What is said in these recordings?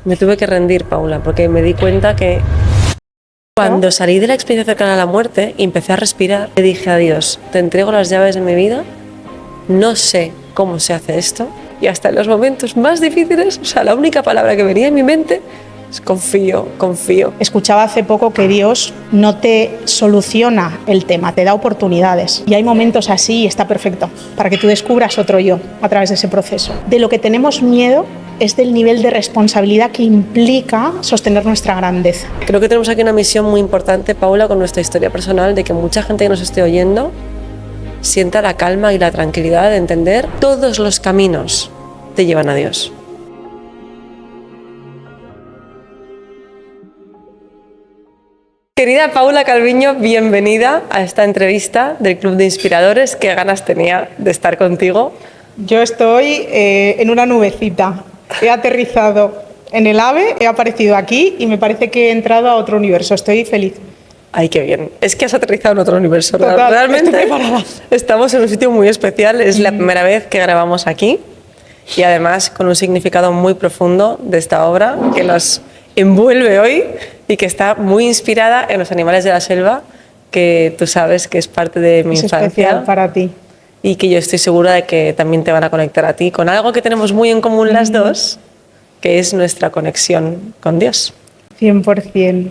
Me tuve que rendir, Paula, porque me di cuenta que cuando salí de la experiencia cercana a la muerte y empecé a respirar, le dije a Dios, te entrego las llaves de mi vida, no sé cómo se hace esto, y hasta en los momentos más difíciles, o sea, la única palabra que venía en mi mente es confío, confío. Escuchaba hace poco que Dios no te soluciona el tema, te da oportunidades. Y hay momentos así y está perfecto, para que tú descubras otro yo a través de ese proceso. De lo que tenemos miedo es del nivel de responsabilidad que implica sostener nuestra grandeza. Creo que tenemos aquí una misión muy importante, Paula, con nuestra historia personal, de que mucha gente que nos esté oyendo sienta la calma y la tranquilidad de entender todos los caminos te llevan a Dios. Querida Paula Calviño, bienvenida a esta entrevista del Club de Inspiradores. Qué ganas tenía de estar contigo. Yo estoy en una nubecita. He aterrizado en el AVE, he aparecido aquí y me parece que he entrado a otro universo. Estoy feliz. Ay, qué bien. Es que has aterrizado en otro universo. Total, realmente estamos en un sitio muy especial. Es la primera vez que grabamos aquí y además con un significado muy profundo de esta obra que nos envuelve hoy y que está muy inspirada en los animales de la selva, que tú sabes que es parte de mi infancia. Es especial para ti. Y que yo estoy segura de que también te van a conectar a ti con algo que tenemos muy en común las dos, que es nuestra conexión con Dios. 100%.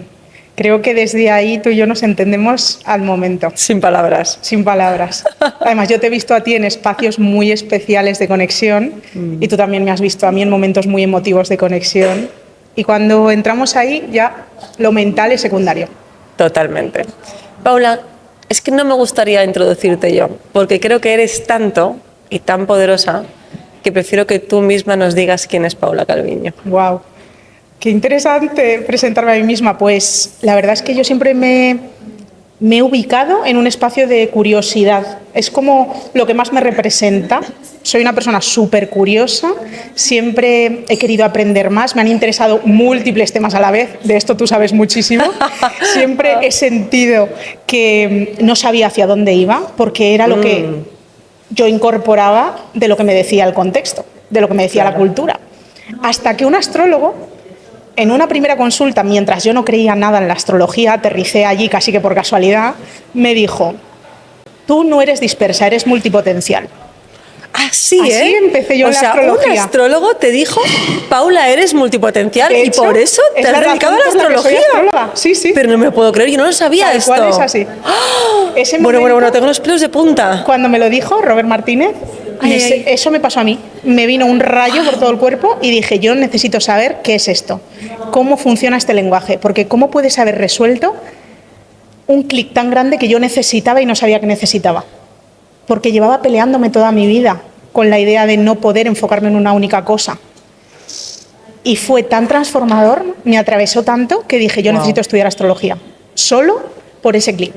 Creo que desde ahí tú y yo nos entendemos al momento. Sin palabras. Sin palabras. Además, yo te he visto a ti en espacios muy especiales de conexión y tú también me has visto a mí en momentos muy emotivos de conexión. Y cuando entramos ahí, ya lo mental es secundario. Totalmente. Paula, es que no me gustaría introducirte yo, porque creo que eres tanto y tan poderosa que prefiero que tú misma nos digas quién es Paula Calviño. ¡Wow! Qué interesante presentarme a mí misma. Pues la verdad es que yo siempre me he ubicado en un espacio de curiosidad. Es como lo que más me representa. Soy una persona súper curiosa, siempre he querido aprender más, me han interesado múltiples temas a la vez, de esto tú sabes muchísimo. Siempre he sentido que no sabía hacia dónde iba, porque era lo que yo incorporaba de lo que me decía el contexto, de lo que me decía la cultura. Hasta que un astrólogo, en una primera consulta, mientras yo no creía nada en la astrología, aterricé allí casi que por casualidad, me dijo, tú no eres dispersa, eres multipotencial. Así empecé yo en la astrología. Un astrólogo te dijo, Paula, eres multipotencial y por eso te has dedicado a la astrología. Sí, sí. Pero no me puedo creer, yo no lo sabía esto. ¿Cuál es así? ¡Oh! Bueno, tengo los pelos de punta. Cuando me lo dijo Robert Martínez, eso me pasó a mí. Me vino un rayo por todo el cuerpo y dije, yo necesito saber qué es esto, cómo funciona este lenguaje, porque cómo puedes haber resuelto un clic tan grande que yo necesitaba y no sabía que necesitaba. Porque llevaba peleándome toda mi vida con la idea de no poder enfocarme en una única cosa. Y fue tan transformador, me atravesó tanto, que dije, yo necesito estudiar astrología. Solo por ese clic.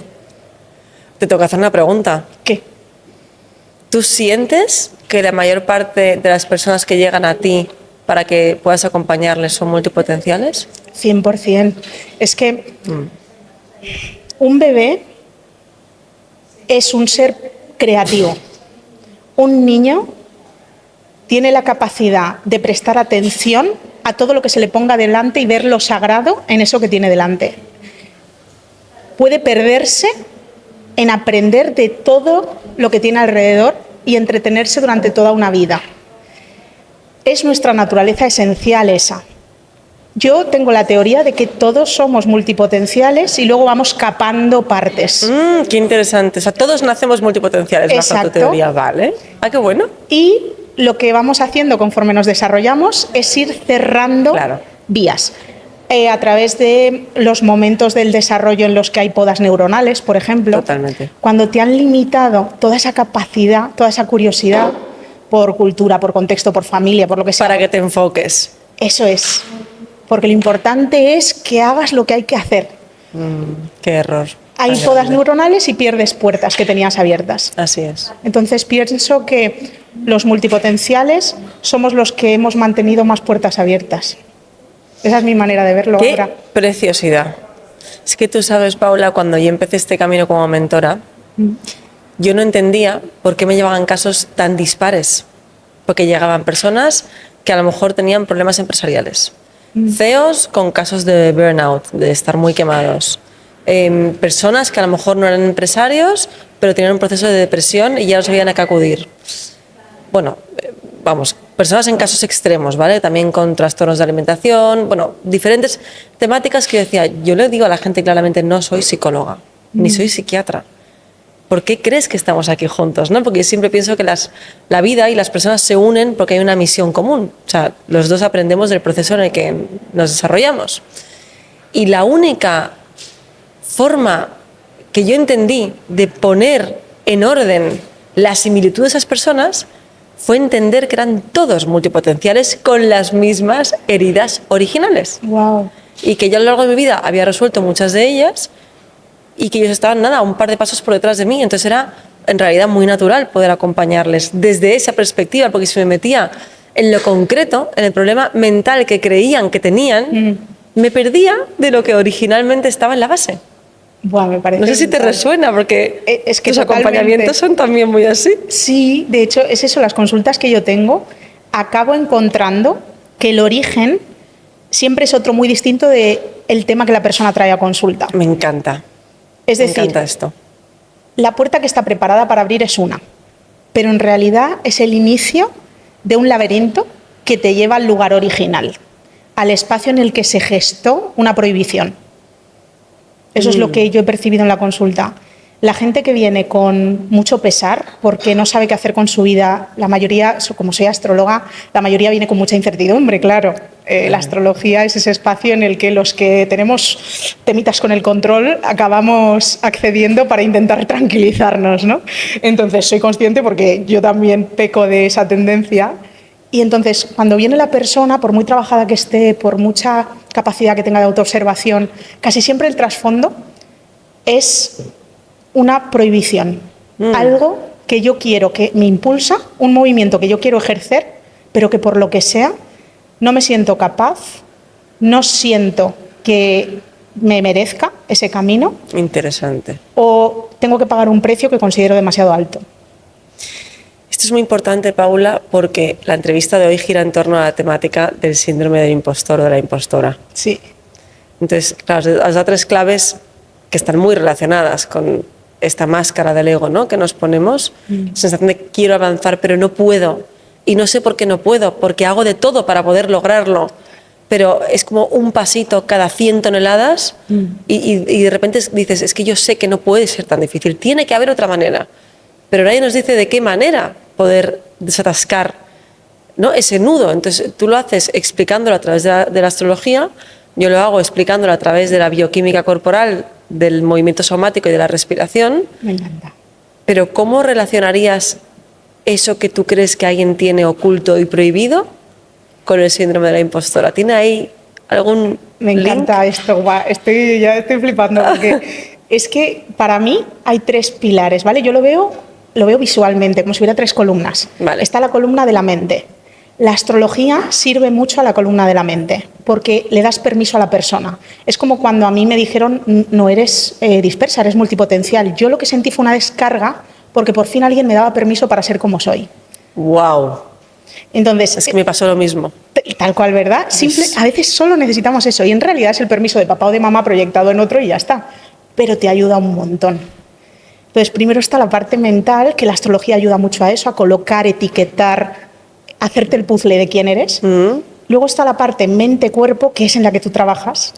Te toca hacer una pregunta. ¿Qué? ¿Tú sientes que la mayor parte de las personas que llegan a ti para que puedas acompañarles son multipotenciales? 100%. Es que un bebé es un ser creativo. Un niño tiene la capacidad de prestar atención a todo lo que se le ponga delante y ver lo sagrado en eso que tiene delante. Puede perderse en aprender de todo lo que tiene alrededor y entretenerse durante toda una vida. Es nuestra naturaleza esencial esa. Yo tengo la teoría de que todos somos multipotenciales y luego vamos capando partes. Qué interesante. O sea, todos nacemos multipotenciales, bajo tu teoría, ¿vale? Ah, qué bueno. Y lo que vamos haciendo conforme nos desarrollamos es ir cerrando vías. A través de los momentos del desarrollo en los que hay podas neuronales, por ejemplo. Totalmente. Cuando te han limitado toda esa capacidad, toda esa curiosidad, por cultura, por contexto, por familia, por lo que sea. Para que te enfoques. Eso es. Porque lo importante es que hagas lo que hay que hacer. Qué error. Hay podas neuronales y pierdes puertas que tenías abiertas. Así es. Entonces pienso que los multipotenciales somos los que hemos mantenido más puertas abiertas. Esa es mi manera de verlo ahora. ¡Qué preciosidad! Es que tú sabes, Paula, cuando yo empecé este camino como mentora, yo no entendía por qué me llevaban casos tan dispares. Porque llegaban personas que a lo mejor tenían problemas empresariales. CEOs con casos de burnout, de estar muy quemados. Personas que a lo mejor no eran empresarios, pero tenían un proceso de depresión y ya no sabían a qué acudir. Bueno, vamos, personas en casos extremos, ¿vale? También con trastornos de alimentación, bueno, diferentes temáticas que yo decía, yo le digo a la gente claramente, no soy psicóloga, ni soy psiquiatra. ¿Por qué crees que estamos aquí juntos? ¿No? Porque yo siempre pienso que la vida y las personas se unen porque hay una misión común. O sea, los dos aprendemos del proceso en el que nos desarrollamos. Y la única forma que yo entendí de poner en orden la similitud de esas personas fue entender que eran todos multipotenciales con las mismas heridas originales. Wow. Y que yo a lo largo de mi vida había resuelto muchas de ellas y que ellos estaban, un par de pasos por detrás de mí. Entonces era, en realidad, muy natural poder acompañarles desde esa perspectiva, porque si me metía en lo concreto, en el problema mental que creían que tenían, me perdía de lo que originalmente estaba en la base. Buah, me parece No sé si te resuena, porque es que tus totalmente. acompañamientos son también muy así. Sí, de hecho, es eso, las consultas que yo tengo, acabo encontrando que el origen siempre es otro muy distinto del tema que la persona trae a consulta. Me encanta. Es decir, me encanta esto. La puerta que está preparada para abrir es una, pero en realidad es el inicio de un laberinto que te lleva al lugar original, al espacio en el que se gestó una prohibición. Eso es lo que yo he percibido en la consulta. La gente que viene con mucho pesar, porque no sabe qué hacer con su vida, la mayoría, como soy astróloga, la mayoría viene con mucha incertidumbre, claro. La astrología es ese espacio en el que los que tenemos temitas con el control acabamos accediendo para intentar tranquilizarnos, ¿no? Entonces, soy consciente porque yo también peco de esa tendencia. Y entonces, cuando viene la persona, por muy trabajada que esté, por mucha capacidad que tenga de autoobservación, casi siempre el trasfondo es una prohibición, algo que yo quiero, que me impulsa, un movimiento que yo quiero ejercer, pero que por lo que sea no me siento capaz, no siento que me merezca ese camino. Interesante. O tengo que pagar un precio que considero demasiado alto. Esto es muy importante, Paula, porque la entrevista de hoy gira en torno a la temática del síndrome del impostor o de la impostora. Sí. Entonces, claro, has dado tres claves que están muy relacionadas con esta máscara del ego, ¿no?, que nos ponemos. Sensación de quiero avanzar, pero no puedo. Y no sé por qué no puedo, porque hago de todo para poder lograrlo. Pero es como un pasito cada 100 toneladas y de repente dices, es que yo sé que no puede ser tan difícil, tiene que haber otra manera. Pero nadie nos dice de qué manera poder desatascar, ¿no?, ese nudo. Entonces tú lo haces explicándolo a través de la astrología, yo lo hago explicándolo a través de la bioquímica corporal, del movimiento somático y de la respiración. Me encanta. Pero ¿cómo relacionarías eso que tú crees que alguien tiene oculto y prohibido con el síndrome de la impostora? ¿Tiene ahí algún Me encanta esto, ya estoy flipando porque es que para mí hay tres pilares, ¿vale? Yo lo veo visualmente, como si hubiera tres columnas. Vale. Está la columna de la mente. La astrología sirve mucho a la columna de la mente porque le das permiso a la persona. Es como cuando a mí me dijeron no eres dispersa, eres multipotencial. Yo lo que sentí fue una descarga porque por fin alguien me daba permiso para ser como soy. ¡Wow! Entonces, Es que me pasó lo mismo. Tal cual, ¿verdad? A veces solo necesitamos eso y en realidad es el permiso de papá o de mamá proyectado en otro y ya está. Pero te ayuda un montón. Entonces, primero está la parte mental, que la astrología ayuda mucho a eso, a colocar, etiquetar, hacerte el puzzle de quién eres. Luego está la parte mente-cuerpo, que es en la que tú trabajas,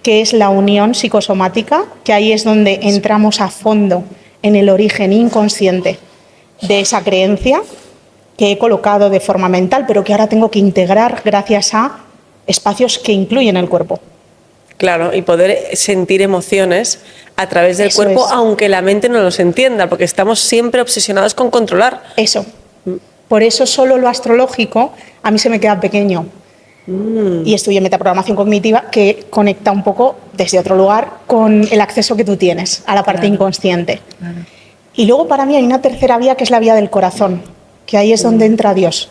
que es la unión psicosomática, que ahí es donde entramos a fondo en el origen inconsciente de esa creencia que he colocado de forma mental, pero que ahora tengo que integrar gracias a espacios que incluyen el cuerpo. Claro, y poder sentir emociones a través del cuerpo, aunque la mente no los entienda, porque estamos siempre obsesionados con controlar. Eso. Por eso solo lo astrológico a mí se me queda pequeño. Y estudié metaprogramación cognitiva, que conecta un poco desde otro lugar con el acceso que tú tienes a la parte inconsciente. Claro. Y luego para mí hay una tercera vía, que es la vía del corazón, que ahí es donde entra Dios.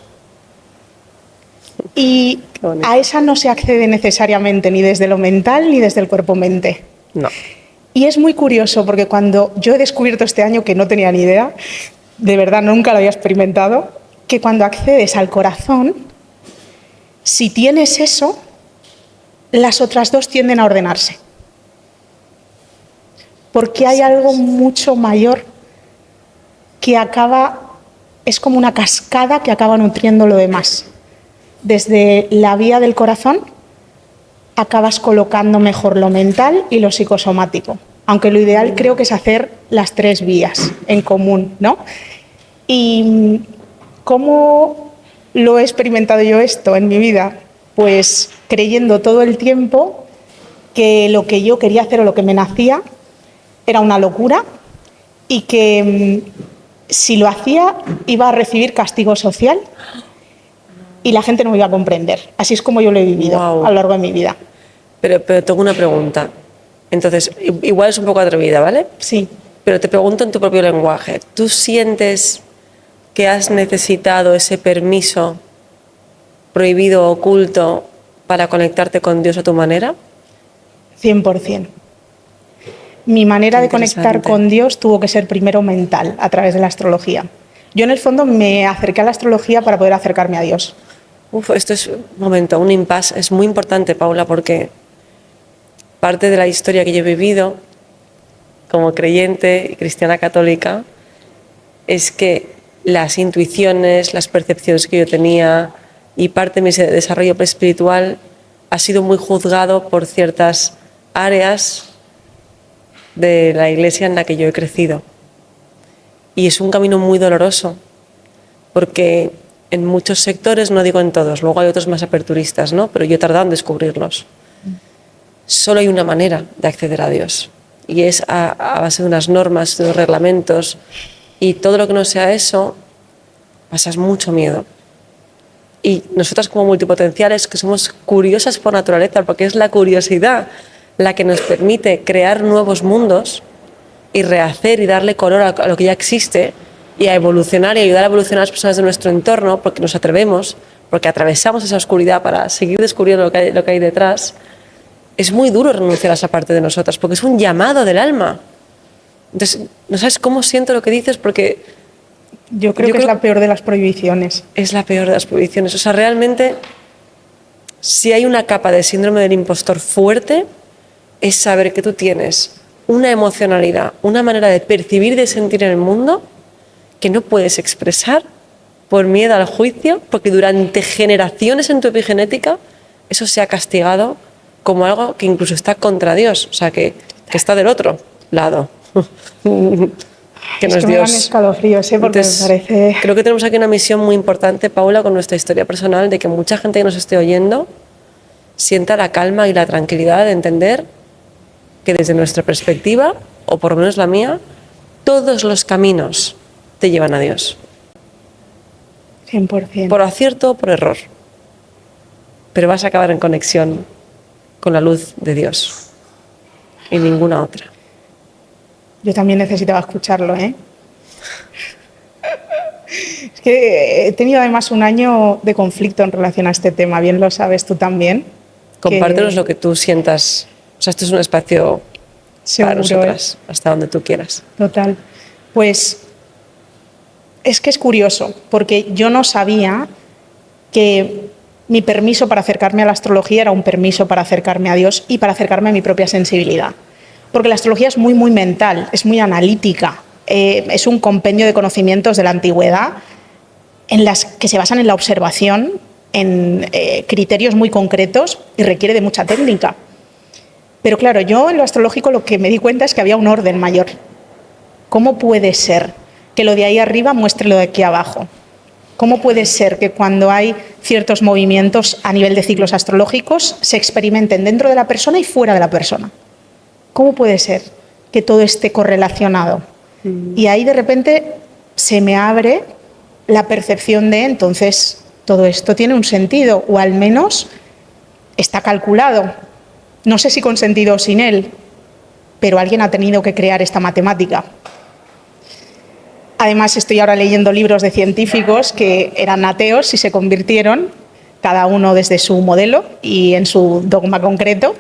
Y a esa no se accede necesariamente ni desde lo mental ni desde el cuerpo-mente. No. Y es muy curioso porque cuando yo he descubierto este año, que no tenía ni idea, de verdad nunca lo había experimentado, que cuando accedes al corazón, si tienes eso, las otras dos tienden a ordenarse. Porque hay algo mucho mayor que es como una cascada que acaba nutriendo lo demás. Desde la vía del corazón acabas colocando mejor lo mental y lo psicosomático. Aunque lo ideal creo que es hacer las 3 vías en común, ¿no? ¿Y cómo lo he experimentado yo esto en mi vida? Pues creyendo todo el tiempo que lo que yo quería hacer o lo que me nacía era una locura y que si lo hacía iba a recibir castigo social y la gente no me iba a comprender. Así es como yo lo he vivido a lo largo de mi vida. Pero tengo una pregunta. Entonces, igual es un poco atrevida, ¿vale? Sí. Pero te pregunto en tu propio lenguaje. ¿Tú sientes que has necesitado ese permiso prohibido, oculto, para conectarte con Dios a tu manera? 100%. Mi manera de conectar con Dios tuvo que ser primero mental, a través de la astrología. Yo en el fondo me acerqué a la astrología para poder acercarme a Dios. Esto es un impasse. Es muy importante, Paula, porque parte de la historia que yo he vivido como creyente y cristiana católica es que las intuiciones, las percepciones que yo tenía y parte de mi desarrollo espiritual ha sido muy juzgado por ciertas áreas de la iglesia en la que yo he crecido. Y es un camino muy doloroso, porque en muchos sectores, no digo en todos, luego hay otros más aperturistas, ¿no? Pero yo he tardado en descubrirlos. Solo hay una manera de acceder a Dios, y es a base de unas normas, de unos reglamentos, y todo lo que no sea eso, pasas mucho miedo. Y nosotras como multipotenciales, que somos curiosas por naturaleza, porque es la curiosidad la que nos permite crear nuevos mundos y rehacer y darle color a lo que ya existe y a evolucionar y ayudar a evolucionar a las personas de nuestro entorno, porque nos atrevemos, porque atravesamos esa oscuridad para seguir descubriendo lo que hay detrás. Es muy duro renunciar a esa parte de nosotras, porque es un llamado del alma. Entonces, no sabes cómo siento lo que dices, porque yo creo que es la peor de las prohibiciones. Es la peor de las prohibiciones. O sea, realmente, si hay una capa de síndrome del impostor fuerte, es saber que tú tienes una emocionalidad, una manera de percibir y de sentir en el mundo que no puedes expresar por miedo al juicio, porque durante generaciones en tu epigenética eso se ha castigado como algo que incluso está contra Dios, o sea, que está del otro lado. Que no es Dios. Me dan escalofríos, porque entonces, me parece... Creo que tenemos aquí una misión muy importante, Paula, con nuestra historia personal, de que mucha gente que nos esté oyendo sienta la calma y la tranquilidad de entender que desde nuestra perspectiva, o por lo menos la mía, todos los caminos te llevan a Dios. 100%. Por acierto o por error. Pero vas a acabar en conexión con la luz de Dios y ninguna otra. Yo también necesitaba escucharlo, ¿eh? Es que he tenido además un año de conflicto en relación a este tema, bien lo sabes tú también. Compártenos lo que tú sientas. O sea, este es un espacio para nosotras, hasta donde tú quieras. Total. Pues es que es curioso, porque yo no sabía que mi permiso para acercarme a la astrología era un permiso para acercarme a Dios y para acercarme a mi propia sensibilidad. Porque la astrología es muy, muy mental, es muy analítica, es un compendio de conocimientos de la antigüedad en las que se basan en la observación, en criterios muy concretos y requiere de mucha técnica. Pero claro, yo en lo astrológico lo que me di cuenta es que había un orden mayor. ¿Cómo puede ser que lo de ahí arriba muestre lo de aquí abajo? ¿Cómo puede ser que cuando hay ciertos movimientos a nivel de ciclos astrológicos se experimenten dentro de la persona y fuera de la persona? ¿Cómo puede ser que todo esté correlacionado? Y ahí de repente se me abre la percepción de, entonces, todo esto tiene un sentido, o al menos está calculado. No sé si con sentido o sin él, pero alguien ha tenido que crear esta matemática. Además, estoy ahora leyendo libros de científicos que eran ateos y se convirtieron, cada uno desde su modelo y en su dogma concreto,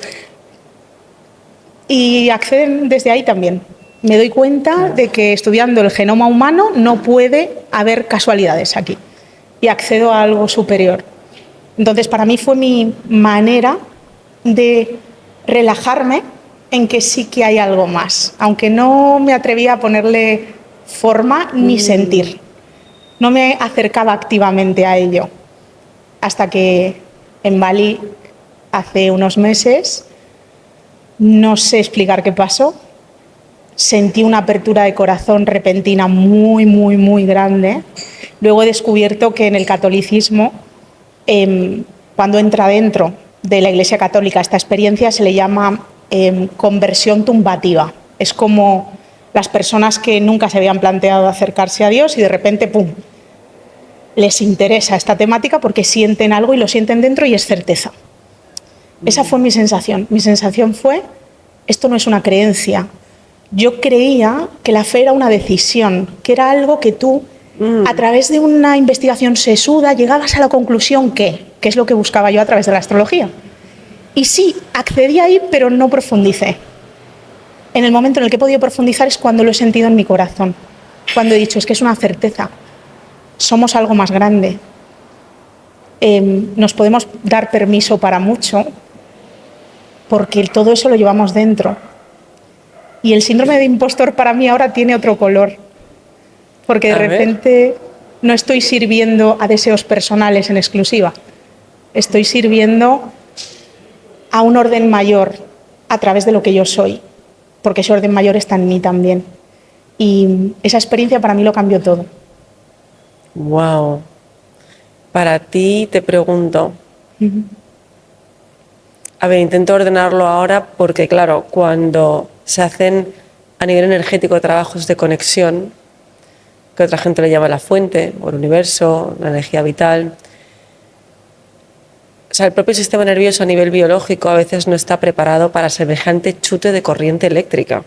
y acceden desde ahí también. Me doy cuenta de que estudiando el genoma humano no puede haber casualidades aquí, y accedo a algo superior. Entonces, para mí fue mi manera de relajarme en que sí que hay algo más, aunque no me atrevía a ponerle forma ni sentir. No me acercaba activamente a ello, hasta que en Bali, hace unos meses, no sé explicar qué pasó, sentí una apertura de corazón repentina muy, muy, muy grande. Luego he descubierto que en el catolicismo, cuando entra dentro de la Iglesia Católica, esta experiencia se le llama conversión tumbativa. Es como las personas que nunca se habían planteado acercarse a Dios y de repente, ¡pum!, les interesa esta temática porque sienten algo y lo sienten dentro y es certeza. Esa fue mi sensación. Mi sensación fue, esto no es una creencia. Yo creía que la fe era una decisión, que era algo que tú, a través de una investigación sesuda, llegabas a la conclusión que es lo que buscaba yo a través de la astrología. Y sí, accedí ahí, pero no profundicé. En el momento en el que he podido profundizar es cuando lo he sentido en mi corazón, cuando he dicho, es que es una certeza, somos algo más grande, nos podemos dar permiso para mucho, porque todo eso lo llevamos dentro. Y el síndrome de impostor para mí ahora tiene otro color, porque de repente no estoy sirviendo a deseos personales en exclusiva, estoy sirviendo a un orden mayor a través de lo que yo soy, porque ese orden mayor está en mí también. Y esa experiencia para mí lo cambió todo. Wow. Para ti te pregunto, a ver, intento ordenarlo ahora porque claro, cuando se hacen a nivel energético trabajos de conexión, que otra gente le llama la fuente o el universo, la energía vital, o sea, el propio sistema nervioso a nivel biológico a veces no está preparado para semejante chute de corriente eléctrica.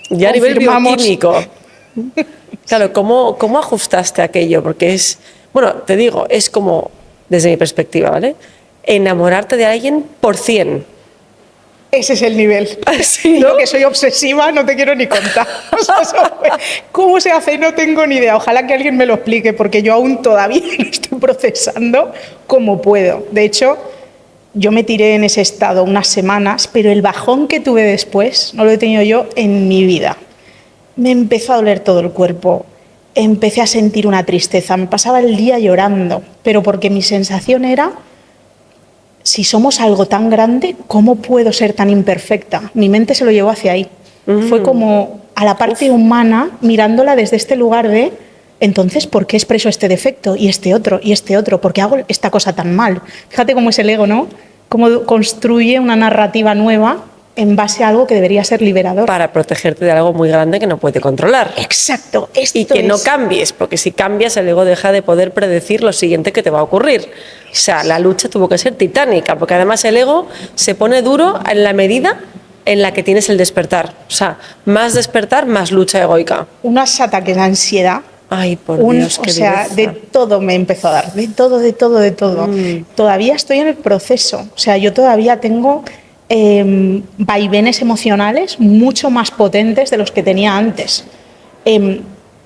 Ya a nivel bioquímico. Claro, ¿cómo ajustaste aquello? Porque es, bueno, te digo, es como, desde mi perspectiva, ¿vale? Enamorarte de alguien por 100. Ese es el nivel. ¿Sí, ¿no? no? Que soy obsesiva, no te quiero ni contar. O sea, ¿cómo se hace? No tengo ni idea. Ojalá que alguien me lo explique, porque yo aún todavía lo estoy procesando como puedo. De hecho, yo me tiré en ese estado unas semanas, pero el bajón que tuve después no lo he tenido yo en mi vida. Me empezó a doler todo el cuerpo, empecé a sentir una tristeza, me pasaba el día llorando, pero porque mi sensación era, si somos algo tan grande, ¿cómo puedo ser tan imperfecta? Mi mente se lo llevó hacia ahí. Fue como a la parte humana, mirándola desde este lugar de, entonces, ¿por qué expreso este defecto y este otro y este otro? ¿Por qué hago esta cosa tan mal? Fíjate cómo es el ego, ¿no? Cómo construye una narrativa nueva en base a algo que debería ser liberador. Para protegerte de algo muy grande que no puede controlar. Exacto. Esto y que no cambies, porque si cambias el ego deja de poder predecir lo siguiente que te va a ocurrir. O sea, la lucha tuvo que ser titánica, porque además el ego se pone duro en la medida en la que tienes el despertar. O sea, más despertar, más lucha egoica. Unos ataques de ansiedad. Ay, por Dios, qué o sea, viveza. de todo me empezó a dar, de todo. Todavía estoy en el proceso. O sea, yo todavía tengo vaivenes emocionales mucho más potentes de los que tenía antes.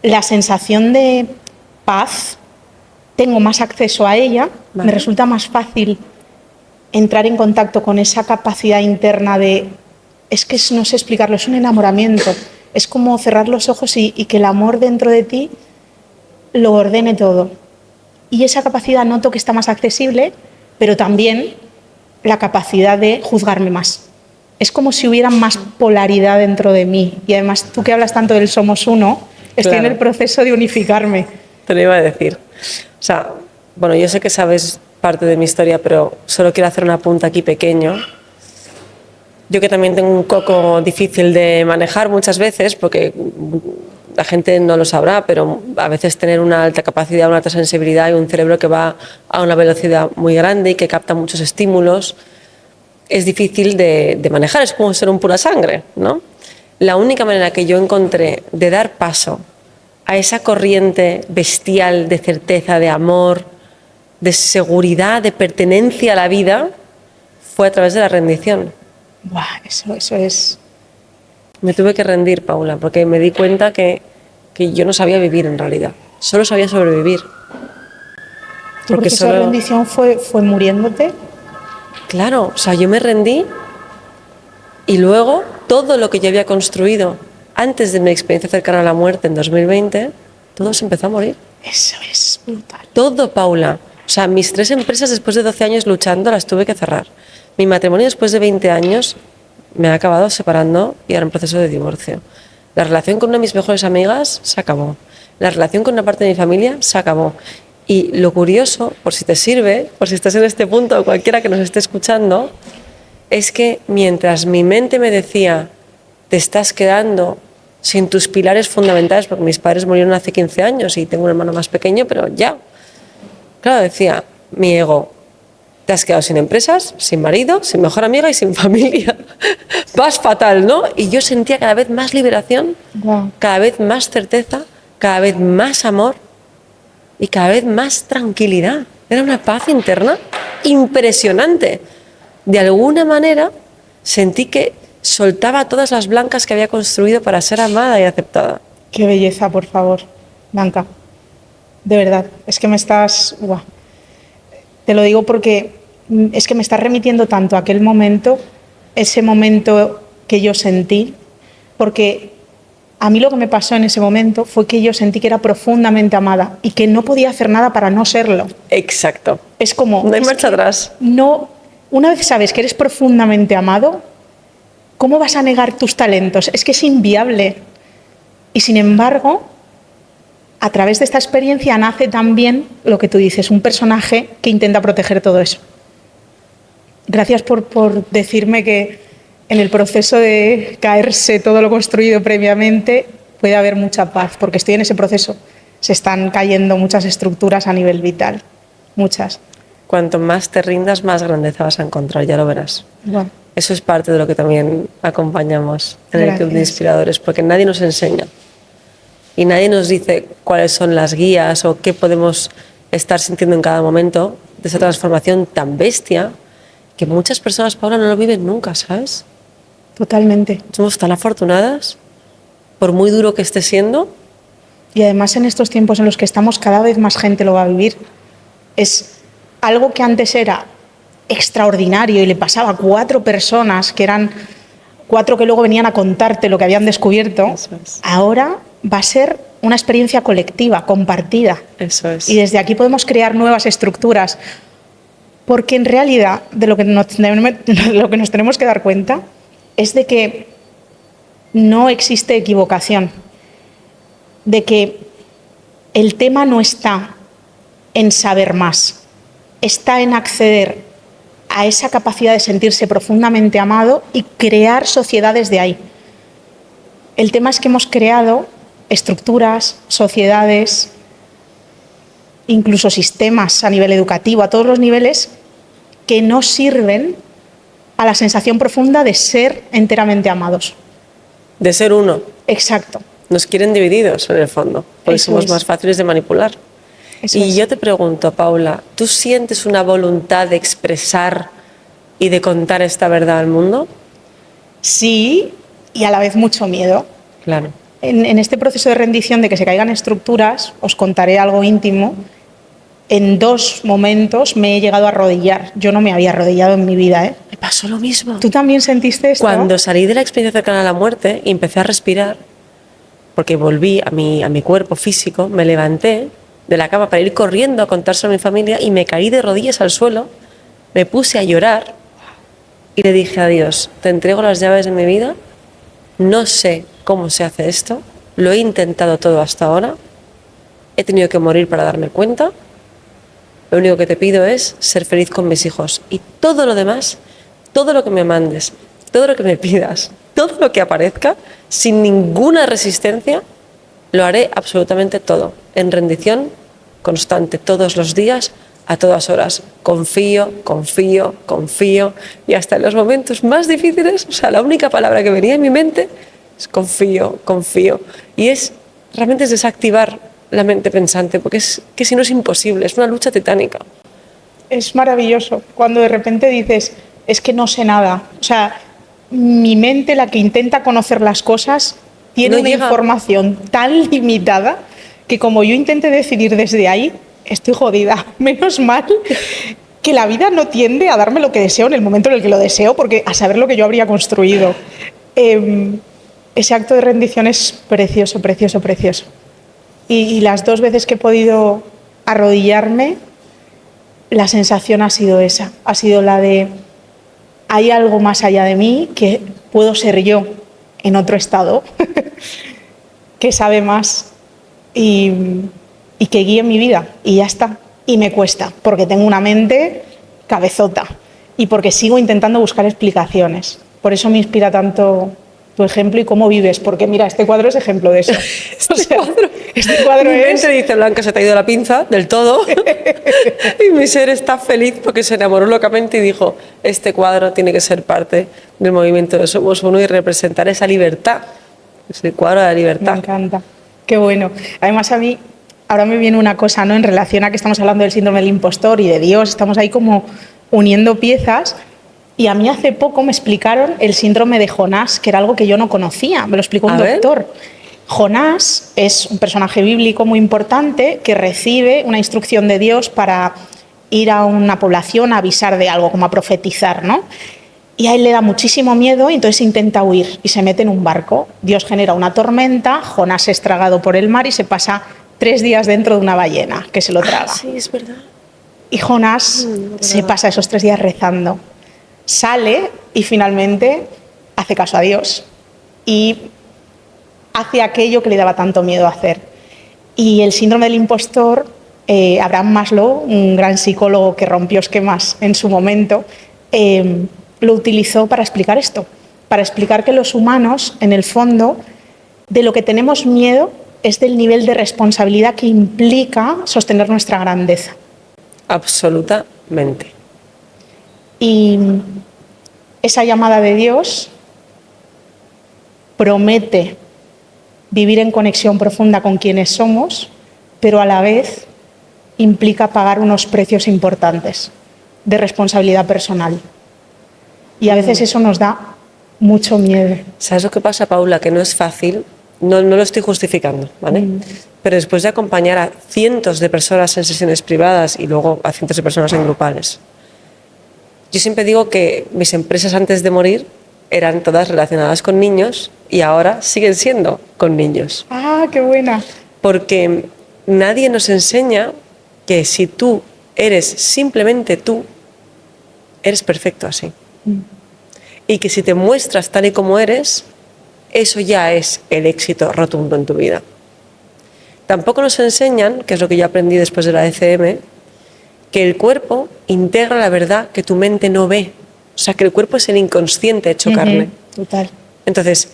La sensación de paz, tengo más acceso a ella, me resulta más fácil entrar en contacto con esa capacidad interna de, es que no sé explicarlo, es un enamoramiento, es como cerrar los ojos y que el amor dentro de ti lo ordene todo. Y esa capacidad noto que está más accesible, pero también la capacidad de juzgarme más. Es como si hubiera más polaridad dentro de mí. Y además, tú que hablas tanto del somos uno, estoy en el proceso de unificarme. Te lo iba a decir. O sea, bueno, yo sé que sabes parte de mi historia, pero solo quiero hacer un apunte aquí pequeño. Yo que también tengo un coco difícil de manejar muchas veces, porque la gente no lo sabrá, pero a veces tener una alta capacidad, una alta sensibilidad y un cerebro que va a una velocidad muy grande y que capta muchos estímulos, es difícil de manejar, es como ser un pura sangre, ¿no? La única manera que yo encontré de dar paso a esa corriente bestial de certeza, de amor, de seguridad, de pertenencia a la vida, fue a través de la rendición. Buah, eso es... Me tuve que rendir, Paula, porque me di cuenta que yo no sabía vivir en realidad, solo sabía sobrevivir. ¿Tu proceso de rendición fue muriéndote? Claro, o sea, yo me rendí y luego todo lo que yo había construido antes de mi experiencia cercana a la muerte en 2020, todo se empezó a morir. Eso es brutal. Todo, Paula. O sea, mis 3 empresas después de 12 años luchando las tuve que cerrar. Mi matrimonio después de 20 años me ha acabado separando y ahora en proceso de divorcio. La relación con una de mis mejores amigas se acabó. La relación con una parte de mi familia se acabó. Y lo curioso, por si te sirve, por si estás en este punto o cualquiera que nos esté escuchando, es que mientras mi mente me decía, te estás quedando sin tus pilares fundamentales, porque mis padres murieron hace 15 años y tengo un hermano más pequeño, pero ya. Claro, decía mi ego, te has quedado sin empresas, sin marido, sin mejor amiga y sin familia. Vas fatal, ¿no? Y yo sentía cada vez más liberación, cada vez más certeza, cada vez más amor y cada vez más tranquilidad. Era una paz interna impresionante. De alguna manera sentí que soltaba todas las blancas que había construido para ser amada y aceptada. Qué belleza, por favor, Blanca. De verdad, es que me estás... Buah. Te lo digo porque es que me estás remitiendo tanto a aquel momento, ese momento que yo sentí, porque a mí lo que me pasó en ese momento fue que yo sentí que era profundamente amada y que no podía hacer nada para no serlo. Exacto. Es como... No hay marcha atrás. No, una vez sabes que eres profundamente amado, ¿cómo vas a negar tus talentos? Es que es inviable. Y sin embargo, a través de esta experiencia nace también lo que tú dices, un personaje que intenta proteger todo eso. Gracias por decirme que en el proceso de caerse todo lo construido previamente puede haber mucha paz, porque estoy en ese proceso. Se están cayendo muchas estructuras a nivel vital, muchas. Cuanto más te rindas, más grandeza vas a encontrar, ya lo verás. Bueno. Eso es parte de lo que también acompañamos en el Club de Inspiradores, porque nadie nos enseña y nadie nos dice cuáles son las guías o qué podemos estar sintiendo en cada momento de esa transformación tan bestia que muchas personas, Paula, no lo viven nunca, ¿sabes? Totalmente. Somos tan afortunadas, por muy duro que esté siendo. Y además en estos tiempos en los que estamos, cada vez más gente lo va a vivir. Es algo que antes era extraordinario y le pasaba a 4 personas, que eran 4 que luego venían a contarte lo que habían descubierto. Eso es. Ahora va a ser una experiencia colectiva, compartida. Eso es. Y desde aquí podemos crear nuevas estructuras. Porque en realidad de lo que nos tenemos que dar cuenta es de que no existe equivocación, de que el tema no está en saber más, está en acceder a esa capacidad de sentirse profundamente amado y crear sociedades de ahí. El tema es que hemos creado estructuras, sociedades, incluso sistemas a nivel educativo, a todos los niveles, que no sirven a la sensación profunda de ser enteramente amados. De ser uno. Exacto. Nos quieren divididos en el fondo, porque somos más fáciles de manipular. Y yo te pregunto, Paula, ¿tú sientes una voluntad de expresar y de contar esta verdad al mundo? Sí, y a la vez mucho miedo. Claro. En este proceso de rendición, de que se caigan estructuras, os contaré algo íntimo. En 2 momentos me he llegado a arrodillar. Yo no me había arrodillado en mi vida, ¿eh? Me pasó lo mismo. ¿Tú también sentiste esto? Cuando salí de la experiencia cercana a la muerte y empecé a respirar, porque volví a mi cuerpo físico, me levanté de la cama para ir corriendo a contárselo a mi familia y me caí de rodillas al suelo, me puse a llorar y le dije a Dios, te entrego las llaves de mi vida, no sé cómo se hace esto, lo he intentado todo hasta ahora, he tenido que morir para darme cuenta, lo único que te pido es ser feliz con mis hijos y todo lo demás, todo lo que me mandes, todo lo que me pidas, todo lo que aparezca, sin ninguna resistencia, lo haré absolutamente todo, en rendición constante, todos los días, a todas horas. Confío, confío, confío. Y hasta en los momentos más difíciles, o sea, la única palabra que venía en mi mente es confío, confío. Y realmente es desactivar la mente pensante, porque es que si no es imposible, es una lucha titánica. Es maravilloso cuando de repente dices, es que no sé nada. O sea, mi mente, la que intenta conocer las cosas, tiene una información tan limitada que como yo intente decidir desde ahí, estoy jodida. Menos mal que la vida no tiende a darme lo que deseo en el momento en el que lo deseo, porque a saber lo que yo habría construido. Ese acto de rendición es precioso, precioso, precioso. Y las 2 veces que he podido arrodillarme, la sensación ha sido esa, ha sido la de hay algo más allá de mí que puedo ser yo en otro estado, que sabe más y que guíe mi vida, y ya está. Y me cuesta, porque tengo una mente cabezota y porque sigo intentando buscar explicaciones. Por eso me inspira tanto tu ejemplo y cómo vives, porque mira, este cuadro es ejemplo de eso. Este cuadro es... Se dice, Blanca, se te ha ido la pinza del todo y mi ser está feliz porque se enamoró locamente y dijo, este cuadro tiene que ser parte del movimiento de Somos Uno y representar esa libertad. Es el cuadro de la libertad. Me encanta, qué bueno. Además a mí ahora me viene una cosa, ¿no? En relación a que estamos hablando del síndrome del impostor y de Dios, estamos ahí como uniendo piezas. Y a mí hace poco me explicaron el síndrome de Jonás, que era algo que yo no conocía, me lo explicó un doctor. Jonás es un personaje bíblico muy importante que recibe una instrucción de Dios para ir a una población a avisar de algo, como a profetizar, ¿no? Y a él le da muchísimo miedo y entonces intenta huir y se mete en un barco. Dios genera una tormenta, Jonás es tragado por el mar y se pasa 3 días dentro de una ballena que se lo traga. Sí, es verdad. Y Jonás se pasa esos 3 días rezando. Sale y finalmente hace caso a Dios y hace aquello que le daba tanto miedo hacer. Y el síndrome del impostor, Abraham Maslow, un gran psicólogo que rompió esquemas en su momento, lo utilizó para explicar esto, para explicar que los humanos, en el fondo, de lo que tenemos miedo es del nivel de responsabilidad que implica sostener nuestra grandeza. Absolutamente. Y esa llamada de Dios promete vivir en conexión profunda con quienes somos, pero a la vez implica pagar unos precios importantes de responsabilidad personal. Y a veces eso nos da mucho miedo. ¿Sabes lo que pasa, Paula? Que no es fácil, no lo estoy justificando, ¿vale? Pero después de acompañar a cientos de personas en sesiones privadas y luego a cientos de personas en grupales, yo siempre digo que mis empresas antes de morir eran todas relacionadas con niños y ahora siguen siendo con niños. ¡Ah, qué buena! Porque nadie nos enseña que si tú eres simplemente tú, eres perfecto así. Y que si te muestras tal y como eres, eso ya es el éxito rotundo en tu vida. Tampoco nos enseñan, que es lo que yo aprendí después de la ECM, que el cuerpo integra la verdad que tu mente no ve. O sea, que el cuerpo es el inconsciente hecho carne. Total. Entonces,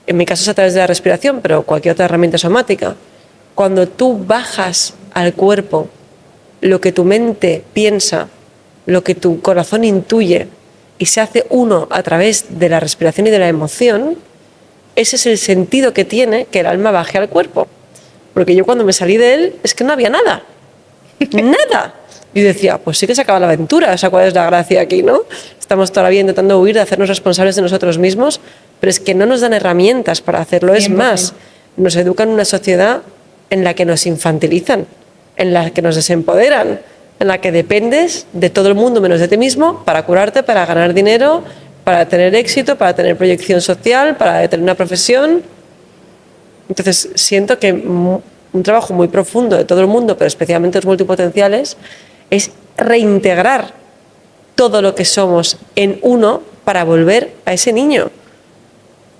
en mi caso es a través de la respiración, pero cualquier otra herramienta somática. Cuando tú bajas al cuerpo lo que tu mente piensa, lo que tu corazón intuye y se hace uno a través de la respiración y de la emoción, ese es el sentido que tiene que el alma baje al cuerpo. Porque yo cuando me salí de él es que no había nada. Nada. Y decía, pues sí que se acaba la aventura, o sea, ¿cuál es la gracia aquí, no? Estamos todavía intentando huir de hacernos responsables de nosotros mismos, pero es que no nos dan herramientas para hacerlo. Es más, nos educan en una sociedad en la que nos infantilizan, en la que nos desempoderan, en la que dependes de todo el mundo menos de ti mismo para curarte, para ganar dinero, para tener éxito, para tener proyección social, para tener una profesión. Entonces, siento que un trabajo muy profundo de todo el mundo, pero especialmente los multipotenciales, es reintegrar todo lo que somos en uno para volver a ese niño.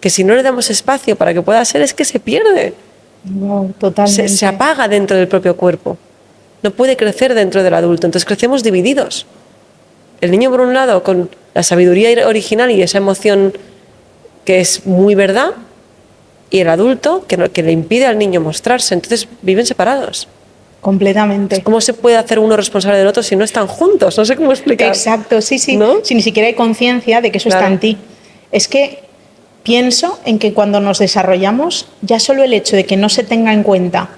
Que si no le damos espacio para que pueda ser, es que se pierde. Wow, totalmente. Se apaga dentro del propio cuerpo. No puede crecer dentro del adulto. Entonces crecemos divididos. El niño, por un lado, con la sabiduría original y esa emoción que es muy verdad, y el adulto que le impide al niño mostrarse. Entonces viven separados. Completamente. ¿Cómo se puede hacer uno responsable del otro si no están juntos? No sé cómo explicar. Exacto, sí, sí. ¿No? Si ni siquiera hay conciencia de que eso está en ti. Es que pienso en que cuando nos desarrollamos, ya solo el hecho de que no se tenga en cuenta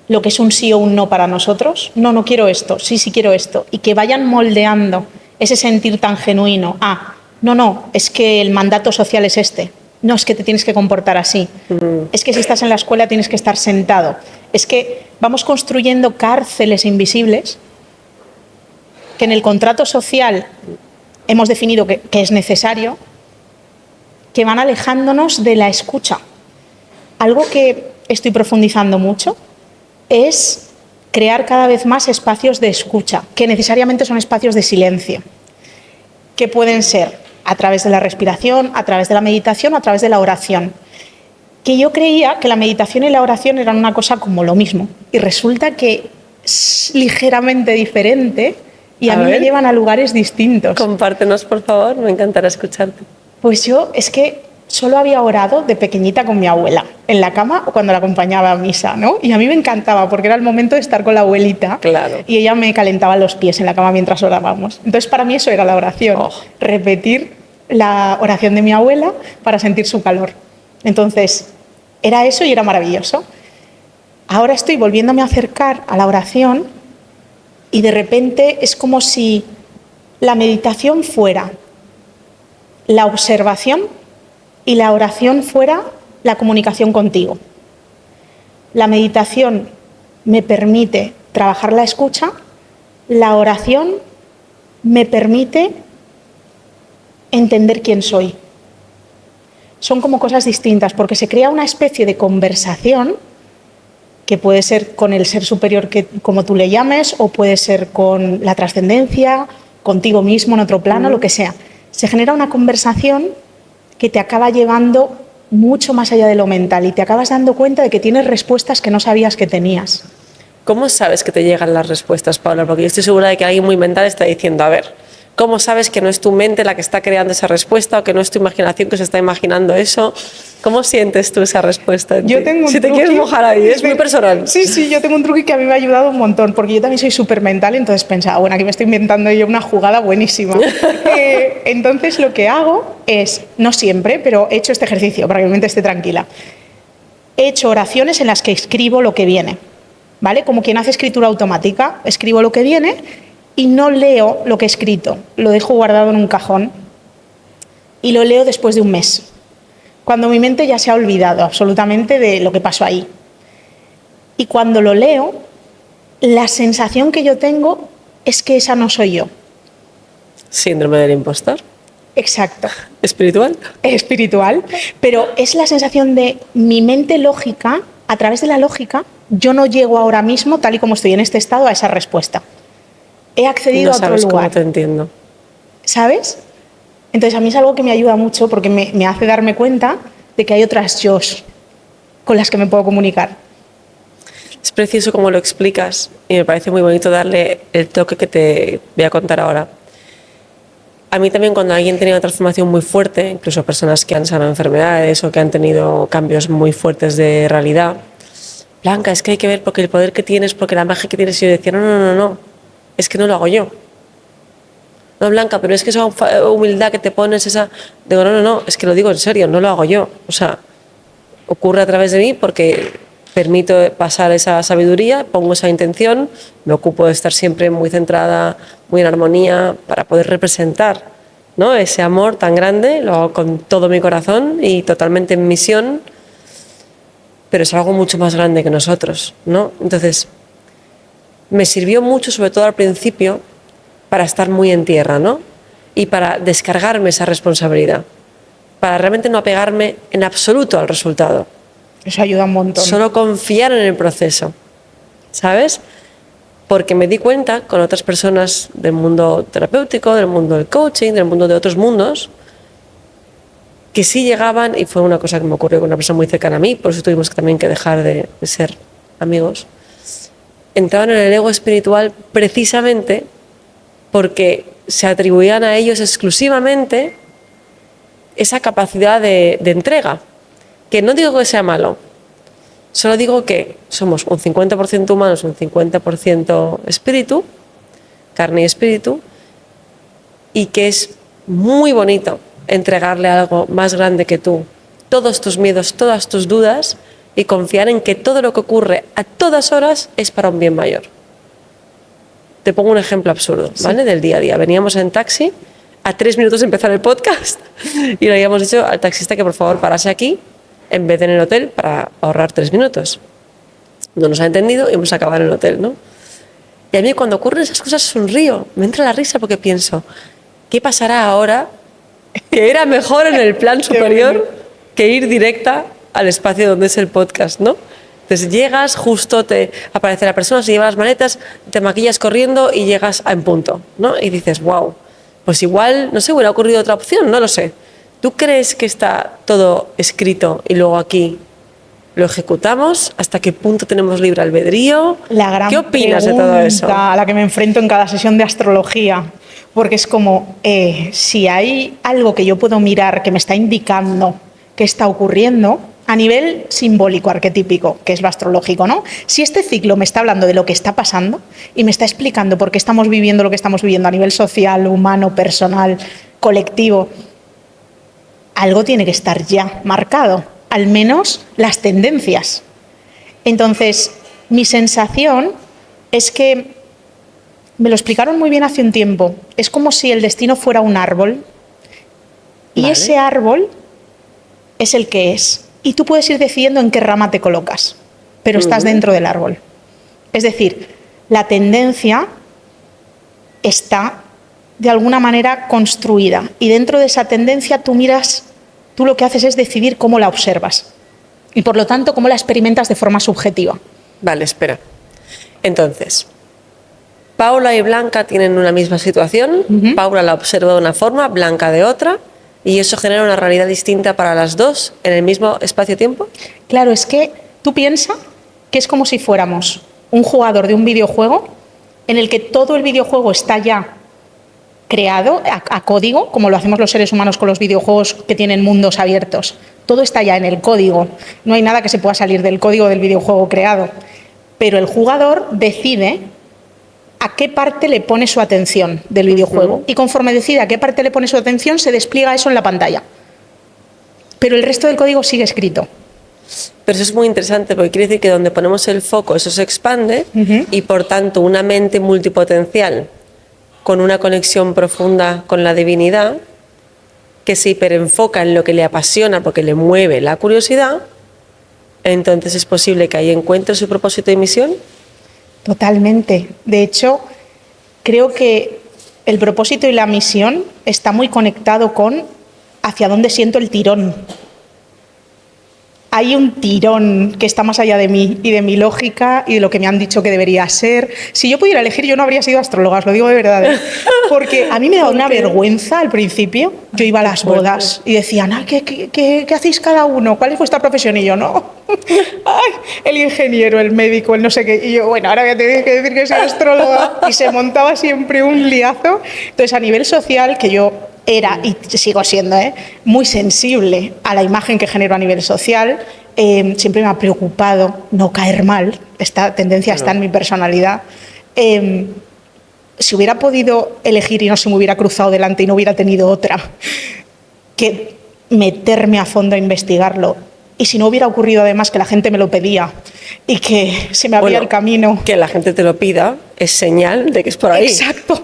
lo que es un sí o un no para nosotros, no quiero esto, sí quiero esto, y que vayan moldeando ese sentir tan genuino. No, es que el mandato social es este. No, es que te tienes que comportar así. Es que si estás en la escuela tienes que estar sentado. Es que vamos construyendo cárceles invisibles que en el contrato social hemos definido que es necesario, que van alejándonos de la escucha. Algo que estoy profundizando mucho es crear cada vez más espacios de escucha, que necesariamente son espacios de silencio, que pueden ser a través de la respiración, a través de la meditación o a través de la oración. Que yo creía que la meditación y la oración eran una cosa como lo mismo, y resulta que es ligeramente diferente y a mí me llevan a lugares distintos. Compártenos, por favor, me encantará escucharte. Pues yo es que solo había orado de pequeñita con mi abuela, en la cama o cuando la acompañaba a misa, ¿no? Y a mí me encantaba porque era el momento de estar con la abuelita. Claro. Y ella me calentaba los pies en la cama mientras orábamos. Entonces para mí eso era la oración, repetir la oración de mi abuela para sentir su calor. Entonces era eso y era maravilloso. Ahora estoy volviéndome a acercar a la oración y de repente es como si la meditación fuera la observación y la oración fuera la comunicación contigo. La meditación me permite trabajar la escucha, la oración me permite entender quién soy. Son como cosas distintas porque se crea una especie de conversación que puede ser con el ser superior, que, como tú le llames, o puede ser con la trascendencia, contigo mismo en otro plano, lo que sea. Se genera una conversación que te acaba llevando mucho más allá de lo mental y te acabas dando cuenta de que tienes respuestas que no sabías que tenías. ¿Cómo sabes que te llegan las respuestas, Paula? Porque yo estoy segura de que alguien muy mental está diciendo, a ver, ¿cómo sabes que no es tu mente la que está creando esa respuesta o que no es tu imaginación que se está imaginando eso? ¿Cómo sientes tú esa respuesta? Yo tengo un si te truqui, quieres mojar ahí, es muy personal. Sí, yo tengo un truqui que a mí me ha ayudado un montón, porque yo también soy súper mental, entonces pensaba, bueno, aquí me estoy inventando yo una jugada buenísima. Entonces lo que hago es, no siempre, pero he hecho este ejercicio para que mi mente esté tranquila. He hecho oraciones en las que escribo lo que viene, ¿vale? Como quien hace escritura automática, escribo lo que viene y no leo lo que he escrito, lo dejo guardado en un cajón y lo leo después de un mes, cuando mi mente ya se ha olvidado absolutamente de lo que pasó ahí. Y cuando lo leo, la sensación que yo tengo es que esa no soy yo. Síndrome del impostor. Exacto. ¿Espiritual? Espiritual, pero es la sensación de mi mente lógica, a través de la lógica, yo no llego ahora mismo, tal y como estoy en este estado, a esa respuesta. He accedido a otro lugar. No sabes cómo te entiendo. ¿Sabes? Entonces a mí es algo que me ayuda mucho porque me hace darme cuenta de que hay otras yos con las que me puedo comunicar. Es precioso cómo lo explicas y me parece muy bonito darle el toque que te voy a contar ahora. A mí también cuando alguien tiene una transformación muy fuerte, incluso personas que han sanado enfermedades o que han tenido cambios muy fuertes de realidad, Blanca, es que hay que ver porque el poder que tienes, porque la magia que tienes, y yo decía, no, es que no lo hago yo. No, Blanca, pero es que esa humildad que te pones, esa... Digo, no, es que lo digo en serio, no lo hago yo. O sea, ocurre a través de mí porque permito pasar esa sabiduría, pongo esa intención, me ocupo de estar siempre muy centrada, muy en armonía, para poder representar, ¿no?, ese amor tan grande, lo hago con todo mi corazón y totalmente en misión, pero es algo mucho más grande que nosotros, ¿no? Entonces, me sirvió mucho, sobre todo al principio, para estar muy en tierra, ¿no? Y para descargarme esa responsabilidad, para realmente no apegarme en absoluto al resultado. Eso ayuda un montón. Solo confiar en el proceso, ¿sabes? Porque me di cuenta con otras personas del mundo terapéutico, del mundo del coaching, del mundo de otros mundos, que sí llegaban, y fue una cosa que me ocurrió con una persona muy cercana a mí, por eso tuvimos también que dejar de ser amigos, entraban en el ego espiritual precisamente porque se atribuían a ellos exclusivamente esa capacidad de entrega, que no digo que sea malo, solo digo que somos un 50% humanos, un 50% espíritu, carne y espíritu, y que es muy bonito entregarle algo más grande que tú, todos tus miedos, todas tus dudas, y confiar en que todo lo que ocurre a todas horas es para un bien mayor. Te pongo un ejemplo absurdo, ¿vale? Del día a día. Veníamos en taxi a 3 minutos de empezar el podcast y le habíamos dicho al taxista que por favor parase aquí en vez de en el hotel para ahorrar 3 minutos. No nos ha entendido y hemos acabado en el hotel, ¿no? Y a mí cuando ocurren esas cosas sonrío, me entra la risa porque pienso, ¿qué pasará ahora que era mejor en el plan superior que ir directa al espacio donde es el podcast, ¿no? Entonces llegas, justo te aparece la persona, se lleva las maletas, te maquillas corriendo y llegas en punto, ¿no? Y dices, wow, pues igual, no sé, hubiera ocurrido otra opción, no lo sé. ¿Tú crees que está todo escrito y luego aquí lo ejecutamos? ¿Hasta qué punto tenemos libre albedrío? La gran ¿Qué opinas de todo eso? pregunta a la que me enfrento en cada sesión de astrología, porque es como, si hay algo que yo puedo mirar que me está indicando qué está ocurriendo, a nivel simbólico, arquetípico, que es lo astrológico, ¿no? Si este ciclo me está hablando de lo que está pasando y me está explicando por qué estamos viviendo lo que estamos viviendo a nivel social, humano, personal, colectivo, algo tiene que estar ya marcado, al menos las tendencias. Entonces, mi sensación es que me lo explicaron muy bien hace un tiempo. Es como si el destino fuera un árbol y Vale. ese árbol es el que es. Y tú puedes ir decidiendo en qué rama te colocas, pero estás dentro del árbol. Es decir, la tendencia está de alguna manera construida y dentro de esa tendencia tú lo que haces es decidir cómo la observas y por lo tanto cómo la experimentas de forma subjetiva. Vale, espera. Entonces, Paula y Blanca tienen una misma situación, Paula la observa de una forma, Blanca de otra, y eso genera una realidad distinta para las dos en el mismo espacio-tiempo. Claro, es que tú piensas que es como si fuéramos un jugador de un videojuego en el que todo el videojuego está ya creado a código, como lo hacemos los seres humanos con los videojuegos que tienen mundos abiertos. Todo está ya en el código, no hay nada que se pueda salir del código del videojuego creado. Pero el jugador decide a qué parte le pone su atención del videojuego y conforme decide a qué parte le pone su atención se despliega eso en la pantalla. Pero el resto del código sigue escrito. Pero eso es muy interesante porque quiere decir que donde ponemos el foco eso se expande y por tanto una mente multipotencial con una conexión profunda con la divinidad que se hiperenfoca en lo que le apasiona porque le mueve la curiosidad, entonces es posible que ahí encuentre su propósito y misión. Totalmente. De hecho, creo que el propósito y la misión está muy conectado con hacia dónde siento el tirón. Hay un tirón que está más allá de mí y de mi lógica y de lo que me han dicho que debería ser. Si yo pudiera elegir, yo no habría sido astróloga, os lo digo de verdad, ¿eh? Porque a mí me daba una vergüenza al principio. Yo iba a las bodas y decían, ¿qué hacéis cada uno? ¿Cuál es vuestra profesión? Y yo, no, ay, el ingeniero, el médico, el no sé qué. Y yo, bueno, ahora voy a tener que decir que soy astróloga. Y se montaba siempre un liazo. Entonces, a nivel social, que yo era, y sigo siendo, muy sensible a la imagen que genero a nivel social, siempre me ha preocupado no caer mal, esta tendencia está en mi personalidad. Si hubiera podido elegir y no se me hubiera cruzado delante y no hubiera tenido otra, que meterme a fondo a investigarlo, y si no hubiera ocurrido además que la gente me lo pedía y que se me abría el camino. Que la gente te lo pida es señal de que es por ahí. Exacto.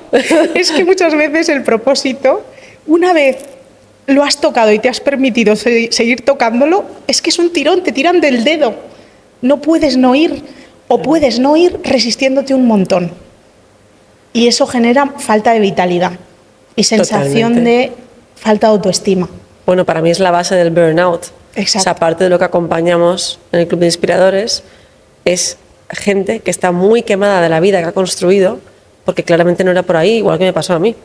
Es que muchas veces el propósito, una vez lo has tocado y te has permitido seguir tocándolo, es que es un tirón, te tiran del dedo. No puedes no ir, o puedes no ir resistiéndote un montón. Y eso genera falta de vitalidad y sensación Totalmente. de falta de autoestima. Bueno, para mí es la base del burnout. Exacto. O sea, aparte de lo que acompañamos en el Club de Inspiradores, es gente que está muy quemada de la vida que ha construido, porque claramente no era por ahí, igual que me pasó a mí.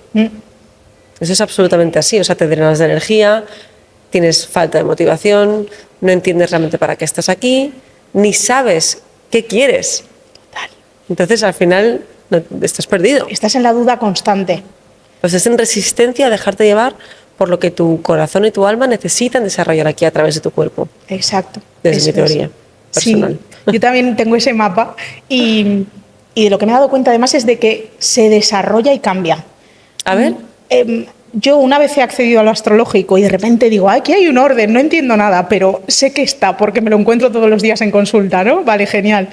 Eso es absolutamente así, o sea, te drenas de energía, tienes falta de motivación, no entiendes realmente para qué estás aquí, ni sabes qué quieres. Total. Entonces, al final, estás perdido. Estás en la duda constante. Pues es en resistencia a dejarte llevar por lo que tu corazón y tu alma necesitan desarrollar aquí a través de tu cuerpo. Exacto. Desde mi teoría personal. Sí, yo también tengo ese mapa y de lo que me he dado cuenta además es de que se desarrolla y cambia. A ver. Yo una vez he accedido a lo astrológico y de repente digo, aquí hay un orden, no entiendo nada, pero sé que está porque me lo encuentro todos los días en consulta, ¿no? Vale, genial.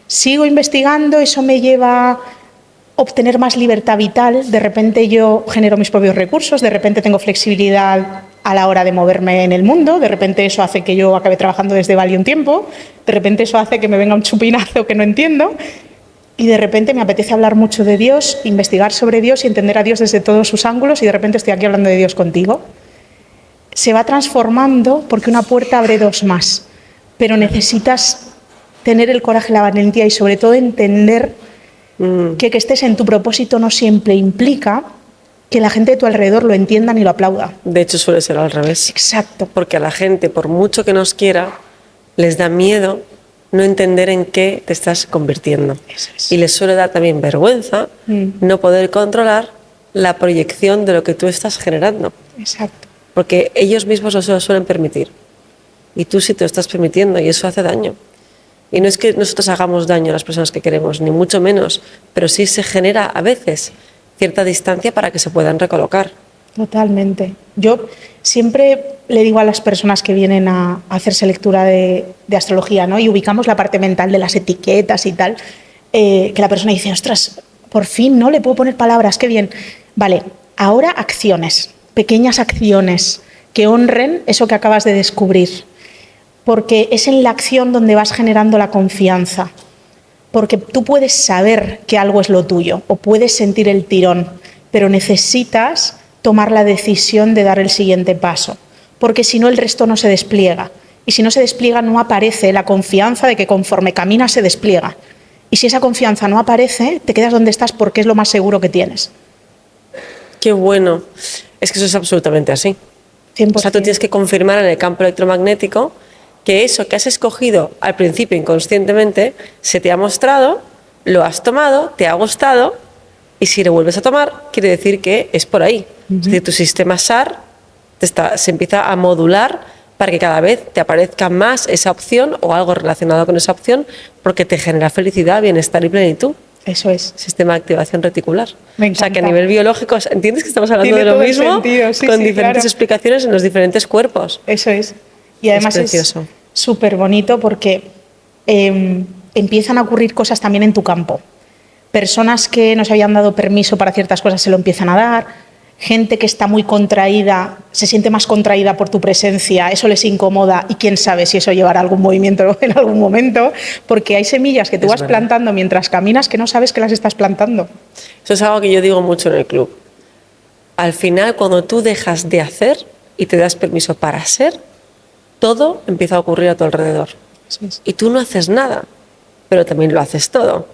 Sigo investigando, eso me lleva a obtener más libertad vital, de repente yo genero mis propios recursos, de repente tengo flexibilidad a la hora de moverme en el mundo, de repente eso hace que yo acabe trabajando desde Bali un tiempo, de repente eso hace que me venga un chupinazo que no entiendo y de repente me apetece hablar mucho de Dios, investigar sobre Dios y entender a Dios desde todos sus ángulos y de repente estoy aquí hablando de Dios contigo. Se va transformando porque una puerta abre dos más, pero necesitas tener el coraje, la valentía y sobre todo entender que estés en tu propósito no siempre implica que la gente de tu alrededor lo entienda ni lo aplauda. De hecho, suele ser al revés. Exacto. Porque a la gente, por mucho que nos quiera, les da miedo no entender en qué te estás convirtiendo. Eso es. Y les suele dar también vergüenza no poder controlar la proyección de lo que tú estás generando. Exacto. Porque ellos mismos no se lo suelen permitir. Y tú sí te lo estás permitiendo y eso hace daño. Y no es que nosotros hagamos daño a las personas que queremos, ni mucho menos, pero sí se genera a veces cierta distancia para que se puedan recolocar. Totalmente. Yo siempre le digo a las personas que vienen a hacerse lectura de astrología, ¿no? Y ubicamos la parte mental de las etiquetas y tal, que la persona dice, ostras, por fin, ¿no? Le puedo poner palabras, qué bien. Vale, ahora acciones, pequeñas acciones que honren eso que acabas de descubrir, porque es en la acción donde vas generando la confianza, porque tú puedes saber que algo es lo tuyo o puedes sentir el tirón, pero necesitas tomar la decisión de dar el siguiente paso, porque si no el resto no se despliega. Y si no se despliega no aparece la confianza de que conforme caminas se despliega. Y si esa confianza no aparece, te quedas donde estás porque es lo más seguro que tienes. Qué bueno. Es que eso es absolutamente así. 100%. O sea, tú tienes que confirmar en el campo electromagnético que eso que has escogido al principio inconscientemente se te ha mostrado, lo has tomado, te ha gustado y si lo vuelves a tomar quiere decir que es por ahí. Es decir, tu sistema SAR se empieza a modular para que cada vez te aparezca más esa opción o algo relacionado con esa opción porque te genera felicidad, bienestar y plenitud. Eso es. Sistema de activación reticular. Me encanta. O sea, que a nivel biológico, ¿entiendes que estamos hablando Tiene de lo todo el mismo? sentido, sí, con sí, diferentes claro. explicaciones en los diferentes cuerpos. Eso es. Y además es precioso. súper bonito porque empiezan a ocurrir cosas también en tu campo. Personas que no se habían dado permiso para ciertas cosas se lo empiezan a dar. Gente que está muy contraída, se siente más contraída por tu presencia, eso les incomoda y quién sabe si eso llevará a algún movimiento en algún momento, porque hay semillas que tú vas plantando mientras caminas que no sabes que las estás plantando. Eso es algo que yo digo mucho en el club. Al final, cuando tú dejas de hacer y te das permiso para ser, todo empieza a ocurrir a tu alrededor. Eso es. Y tú no haces nada, pero también lo haces todo,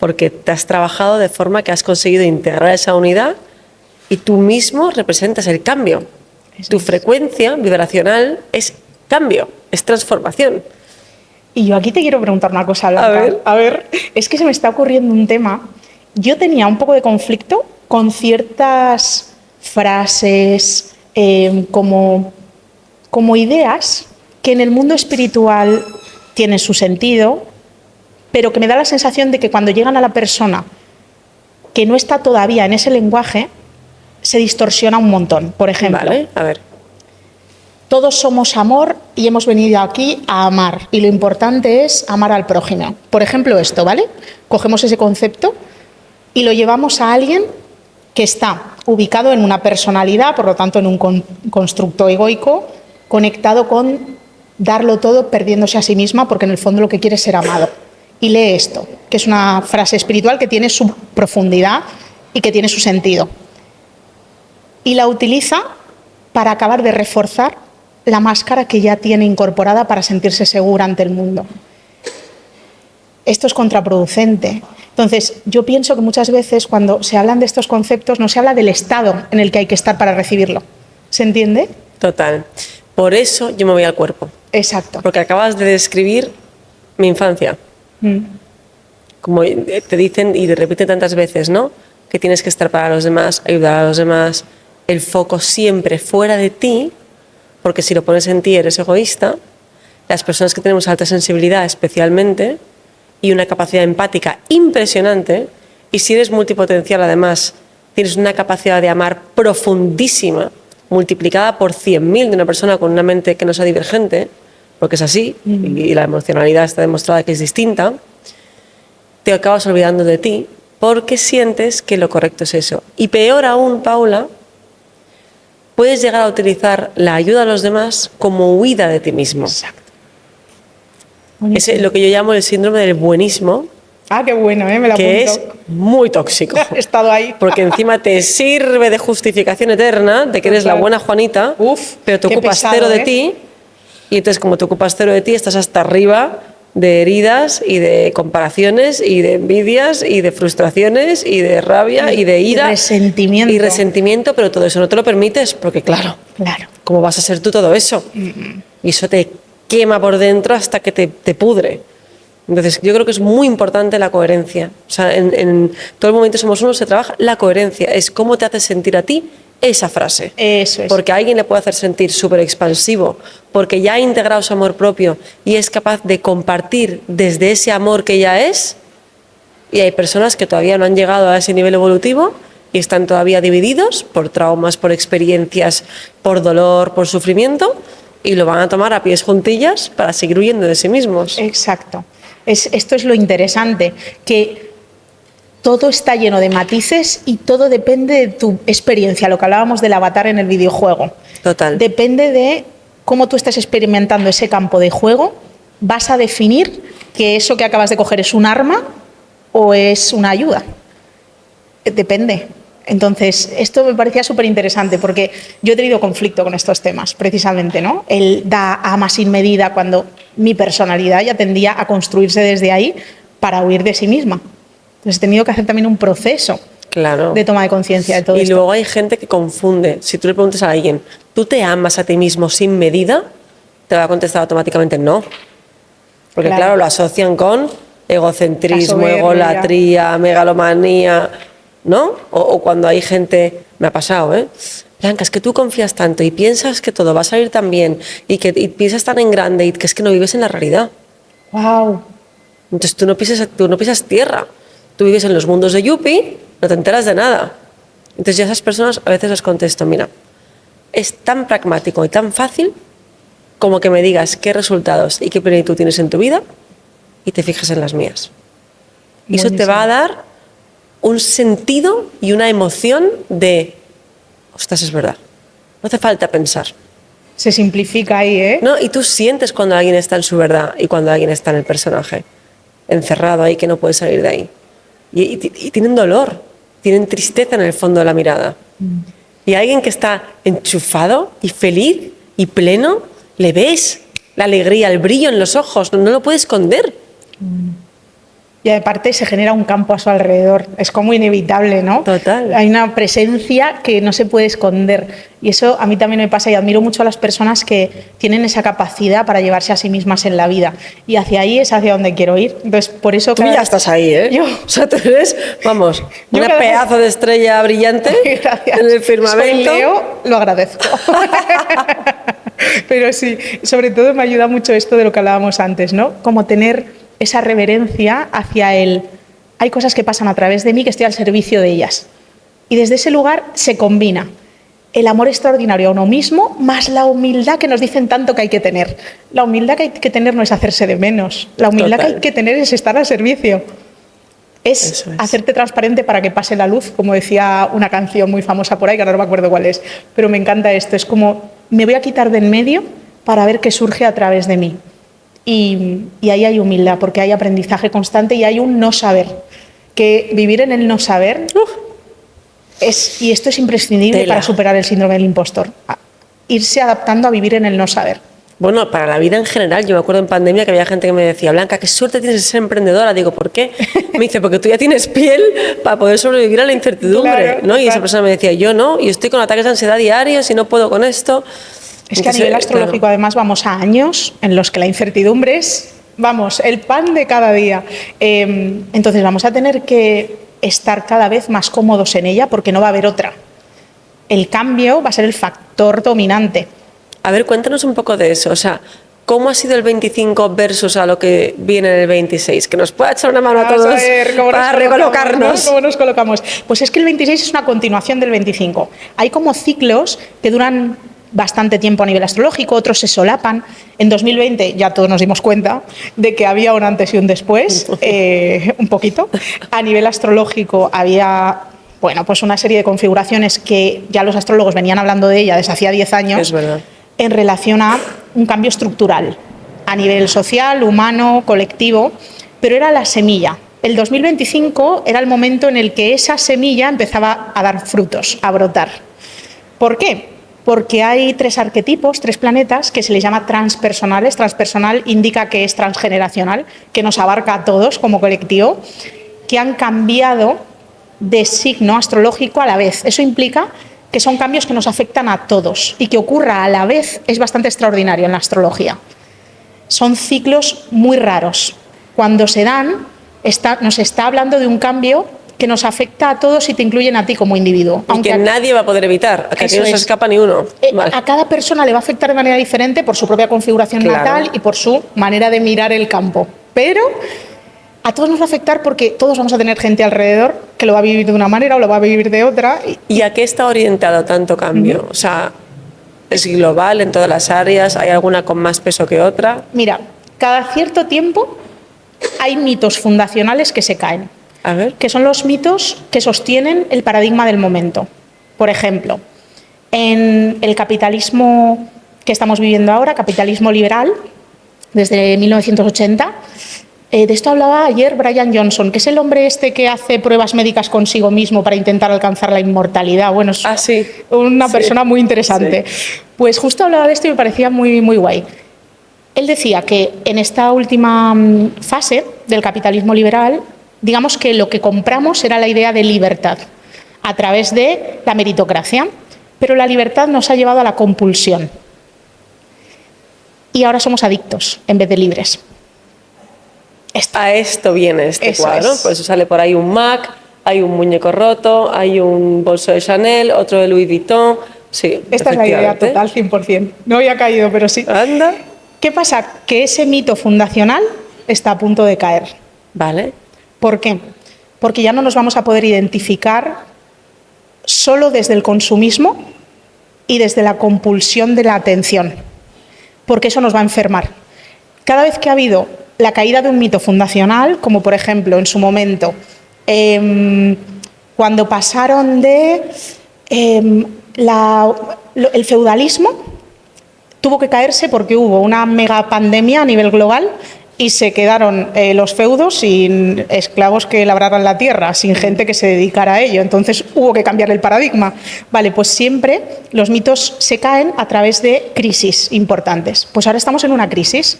porque te has trabajado de forma que has conseguido integrar esa unidad y tú mismo representas el cambio. Eso Tu es. frecuencia vibracional es cambio, es transformación. Y yo aquí te quiero preguntar una cosa, Blanca. A ver. Es que se me está ocurriendo un tema. Yo tenía un poco de conflicto con ciertas frases, como ideas que en el mundo espiritual tienen su sentido, pero que me da la sensación de que cuando llegan a la persona que no está todavía en ese lenguaje, se distorsiona un montón. Por ejemplo, Vale, a ver. todos somos amor y hemos venido aquí a amar. Y lo importante es amar al prójimo. Por ejemplo, esto, ¿vale? Cogemos ese concepto y lo llevamos a alguien que está ubicado en una personalidad, por lo tanto en un constructo egoico, conectado con darlo todo perdiéndose a sí misma, porque en el fondo lo que quiere es ser amado. Y lee esto, que es una frase espiritual que tiene su profundidad y que tiene su sentido. Y la utiliza para acabar de reforzar la máscara que ya tiene incorporada para sentirse segura ante el mundo. Esto es contraproducente. Entonces, yo pienso que muchas veces cuando se hablan de estos conceptos no se habla del estado en el que hay que estar para recibirlo. ¿Se entiende? Total. Por eso yo me voy al cuerpo. Exacto. Porque acabas de describir mi infancia. Como te dicen y te repiten tantas veces, ¿no? Que tienes que estar para los demás, ayudar a los demás, el foco siempre fuera de ti, porque si lo pones en ti eres egoísta. Las personas que tenemos alta sensibilidad especialmente y una capacidad empática impresionante, y si eres multipotencial además, tienes una capacidad de amar profundísima, multiplicada por 100.000 de una persona con una mente que no sea divergente, porque es así, y la emocionalidad está demostrada que es distinta, te acabas olvidando de ti porque sientes que lo correcto es eso. Y peor aún, Paula, puedes llegar a utilizar la ayuda a los demás como huida de ti mismo. Exacto. Es lo que yo llamo el síndrome del buenismo, Ah, qué bueno, me lo que apunto. es muy tóxico. He estado ahí. Porque encima te sirve de justificación eterna de que eres la Total. buena Juanita, Uf, pero te qué ocupas pesado, cero de ¿eh? ti, y entonces como te ocupas cero de ti, estás hasta arriba de heridas y de comparaciones y de envidias y de frustraciones y de rabia y de ira. Y resentimiento. Y resentimiento, pero todo eso no te lo permites porque claro, Claro. ¿cómo vas a ser tú todo eso? Y eso te quema por dentro hasta que te pudre. Entonces, yo creo que es muy importante la coherencia. O sea, en todo el momento somos uno, se trabaja la coherencia. Es cómo te hace sentir a ti esa frase. Eso es. Porque a alguien le puede hacer sentir súper expansivo, porque ya ha integrado su amor propio y es capaz de compartir desde ese amor que ya es. Y hay personas que todavía no han llegado a ese nivel evolutivo y están todavía divididos por traumas, por experiencias, por dolor, por sufrimiento, y lo van a tomar a pies juntillas para seguir huyendo de sí mismos. Exacto. Esto es lo interesante, que todo está lleno de matices y todo depende de tu experiencia, lo que hablábamos del avatar en el videojuego. Total. Depende de cómo tú estés experimentando ese campo de juego, vas a definir que eso que acabas de coger es un arma o es una ayuda. Depende. Entonces, esto me parecía súper interesante porque yo he tenido conflicto con estos temas, precisamente, ¿no? El da a más sin medida cuando mi personalidad ya tendía a construirse desde ahí para huir de sí misma. Entonces, he tenido que hacer también un proceso Claro. de toma de conciencia de todo Y esto. luego hay gente que confunde. Si tú le preguntas a alguien, ¿tú te amas a ti mismo sin medida? Te va a contestar automáticamente no. Porque claro, lo asocian con egocentrismo, La soberbia. egolatría, megalomanía, ¿no? O cuando hay gente, me ha pasado, Blanca, es que tú confías tanto y piensas que todo va a salir tan bien y piensas tan en grande y que es que no vives en la realidad. ¡Wow! Entonces tú no pisas tierra. Tú vives en los mundos de Yuppie, no te enteras de nada. Entonces yo a esas personas a veces les contesto, mira, es tan pragmático y tan fácil como que me digas qué resultados y qué plenitud tienes en tu vida y te fijes en las mías. Y eso te va a dar un sentido y una emoción de, ostras, es verdad, no hace falta pensar. Se simplifica ahí, ¿eh? ¿No? Y tú sientes cuando alguien está en su verdad y cuando alguien está en el personaje, encerrado ahí que no puede salir de ahí. Y tienen dolor, tienen tristeza en el fondo de la mirada. Y alguien que está enchufado y feliz y pleno, le ves la alegría, el brillo en los ojos, no lo puede esconder. Y aparte se genera un campo a su alrededor. Es como inevitable, ¿no? Total. Hay una presencia que no se puede esconder. Y eso a mí también me pasa y admiro mucho a las personas que tienen esa capacidad para llevarse a sí mismas en la vida. Y hacia ahí es hacia donde quiero ir. Entonces, por eso... Tú ya estás ahí, ¿eh? Yo. O sea, tú eres, vamos, Yo una cada vez- pedazo de estrella brillante Gracias. en el firmamento. Soy Leo, lo agradezco. Pero sí, sobre todo me ayuda mucho esto de lo que hablábamos antes, ¿no? Como tener esa reverencia hacia el... Hay cosas que pasan a través de mí que estoy al servicio de ellas. Y desde ese lugar se combina el amor extraordinario a uno mismo más la humildad que nos dicen tanto que hay que tener. La humildad que hay que tener no es hacerse de menos. La humildad Total. que hay que tener es estar al servicio. Es Eso es. hacerte transparente para que pase la luz, como decía una canción muy famosa por ahí, que ahora no me acuerdo cuál es, pero me encanta esto. Es como, me voy a quitar de en medio para ver qué surge a través de mí. Y ahí hay humildad, porque hay aprendizaje constante y hay un no saber. Que vivir en el no saber y esto es imprescindible Tela. para superar el síndrome del impostor. Irse adaptando a vivir en el no saber. Bueno, para la vida en general, yo me acuerdo en pandemia que había gente que me decía, Blanca, qué suerte tienes de ser emprendedora. Digo, ¿por qué? Me dice, porque tú ya tienes piel para poder sobrevivir a la incertidumbre, Claro, ¿no? Y esa total. persona me decía, yo no, y estoy con ataques de ansiedad diarios y no puedo con esto. Es que a nivel astrológico, además, vamos a años en los que la incertidumbre es, vamos, el pan de cada día. Entonces vamos a tener que estar cada vez más cómodos en ella porque no va a haber otra. El cambio va a ser el factor dominante. A ver, cuéntanos un poco de eso. O sea, ¿cómo ha sido el 25 versus a lo que viene en el 26? Que nos pueda echar una mano a Vamos todos ver cómo para nos colocamos, recolocarnos. ¿no? ¿Cómo nos colocamos? Pues es que el 26 es una continuación del 25. Hay como ciclos que duran bastante tiempo a nivel astrológico, otros se solapan. En 2020 ya todos nos dimos cuenta de que había un antes y un después, un poquito. A nivel astrológico había, bueno, pues una serie de configuraciones que ya los astrólogos venían hablando de ella desde hacía 10 años. Es verdad. En relación a un cambio estructural a nivel social, humano, colectivo, pero era la semilla el 2025 era el momento en el que esa semilla empezaba a dar frutos, a brotar. ¿Por qué? Porque hay 3 arquetipos, 3 planetas que se les llama transpersonales. Transpersonal indica que es transgeneracional, que nos abarca a todos como colectivo, que han cambiado de signo astrológico a la vez. Eso implica que son cambios que nos afectan a todos y que ocurra a la vez es bastante extraordinario en la astrología. Son ciclos muy raros. Cuando se dan, nos está hablando de un cambio que nos afecta a todos y te incluyen a ti como individuo. Y que nadie va a poder evitar, a que aquí no se escapa ni uno. Vale. A cada persona le va a afectar de manera diferente por su propia configuración natal y por su manera de mirar el campo. Pero a todos nos va a afectar porque todos vamos a tener gente alrededor que lo va a vivir de una manera o lo va a vivir de otra. ¿Y a qué está orientado tanto cambio? O sea, ¿es global en todas las áreas? ¿Hay alguna con más peso que otra? Mira, cada cierto tiempo hay mitos fundacionales que se caen. A ver. Que son los mitos que sostienen el paradigma del momento. Por ejemplo, en el capitalismo que estamos viviendo ahora, capitalismo liberal, desde 1980, de esto hablaba ayer Brian Johnson, que es el hombre este que hace pruebas médicas consigo mismo para intentar alcanzar la inmortalidad. Bueno, es una persona muy interesante. Sí. Pues justo hablaba de esto y me parecía muy, muy guay. Él decía que en esta última fase del capitalismo liberal, digamos que lo que compramos era la idea de libertad a través de la meritocracia, pero la libertad nos ha llevado a la compulsión. Y ahora somos adictos en vez de libres. A esto viene este cuadro. Por eso sale por ahí un Mac, hay un muñeco roto, hay un bolso de Chanel, otro de Louis Vuitton. Sí, esta es la idea total, 100%. No había caído, pero sí. Anda. ¿Qué pasa? Que ese mito fundacional está a punto de caer. Vale. ¿Por qué? Porque ya no nos vamos a poder identificar solo desde el consumismo y desde la compulsión de la atención, porque eso nos va a enfermar. Cada vez que ha habido la caída de un mito fundacional, como por ejemplo en su momento, cuando pasaron de el feudalismo, tuvo que caerse porque hubo una mega pandemia a nivel global y se quedaron los feudos sin esclavos que labraran la tierra, sin gente que se dedicara a ello. Entonces hubo que cambiar el paradigma. Vale, pues siempre los mitos se caen a través de crisis importantes. Pues ahora estamos en una crisis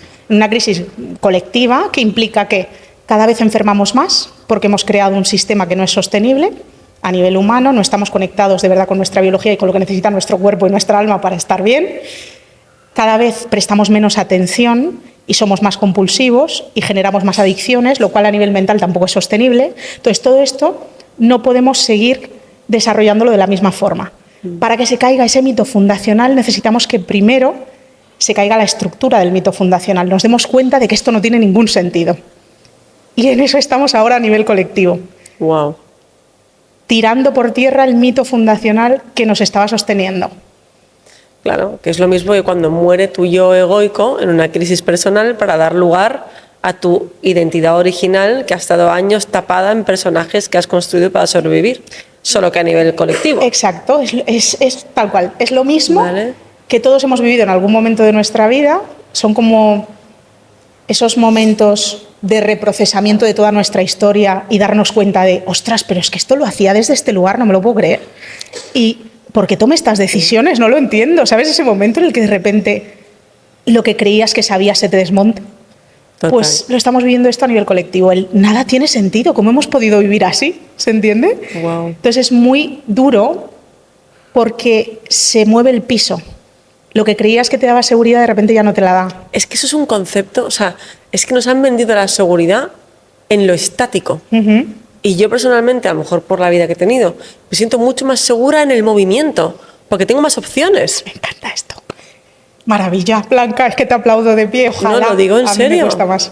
colectiva que implica que cada vez enfermamos más porque hemos creado un sistema que no es sostenible a nivel humano, no estamos conectados de verdad con nuestra biología y con lo que necesita nuestro cuerpo y nuestra alma para estar bien. Cada vez prestamos menos atención y somos más compulsivos y generamos más adicciones, lo cual a nivel mental tampoco es sostenible. Entonces, todo esto no podemos seguir desarrollándolo de la misma forma. Para que se caiga ese mito fundacional necesitamos que primero se caiga la estructura del mito fundacional, nos demos cuenta de que esto no tiene ningún sentido. Y en eso estamos ahora a nivel colectivo. Wow. Tirando por tierra el mito fundacional que nos estaba sosteniendo. Claro, que es lo mismo que cuando muere tu yo egoico en una crisis personal para dar lugar a tu identidad original que ha estado años tapada en personajes que has construido para sobrevivir, solo que a nivel colectivo. Exacto, es tal cual. Es lo mismo que todos hemos vivido en algún momento de nuestra vida. Son como esos momentos de reprocesamiento de toda nuestra historia y darnos cuenta de, ostras, pero es que esto lo hacía desde este lugar, no me lo puedo creer. Y ¿por qué toma estas decisiones? No lo entiendo. ¿Sabes ese momento en el que de repente lo que creías que sabías se te desmonta? Total. Pues lo estamos viviendo esto a nivel colectivo. Nada tiene sentido. ¿Cómo hemos podido vivir así? ¿Se entiende? Wow. Entonces es muy duro porque se mueve el piso. Lo que creías que te daba seguridad de repente ya no te la da. Es que eso es un concepto, o sea, es que nos han vendido la seguridad en lo estático. Y yo personalmente, a lo mejor por la vida que he tenido, me siento mucho más segura en el movimiento, porque tengo más opciones. Me encanta esto. Maravilla, Blanca, es que te aplaudo de pie, ojalá. No, lo digo en serio. A mí me cuesta más.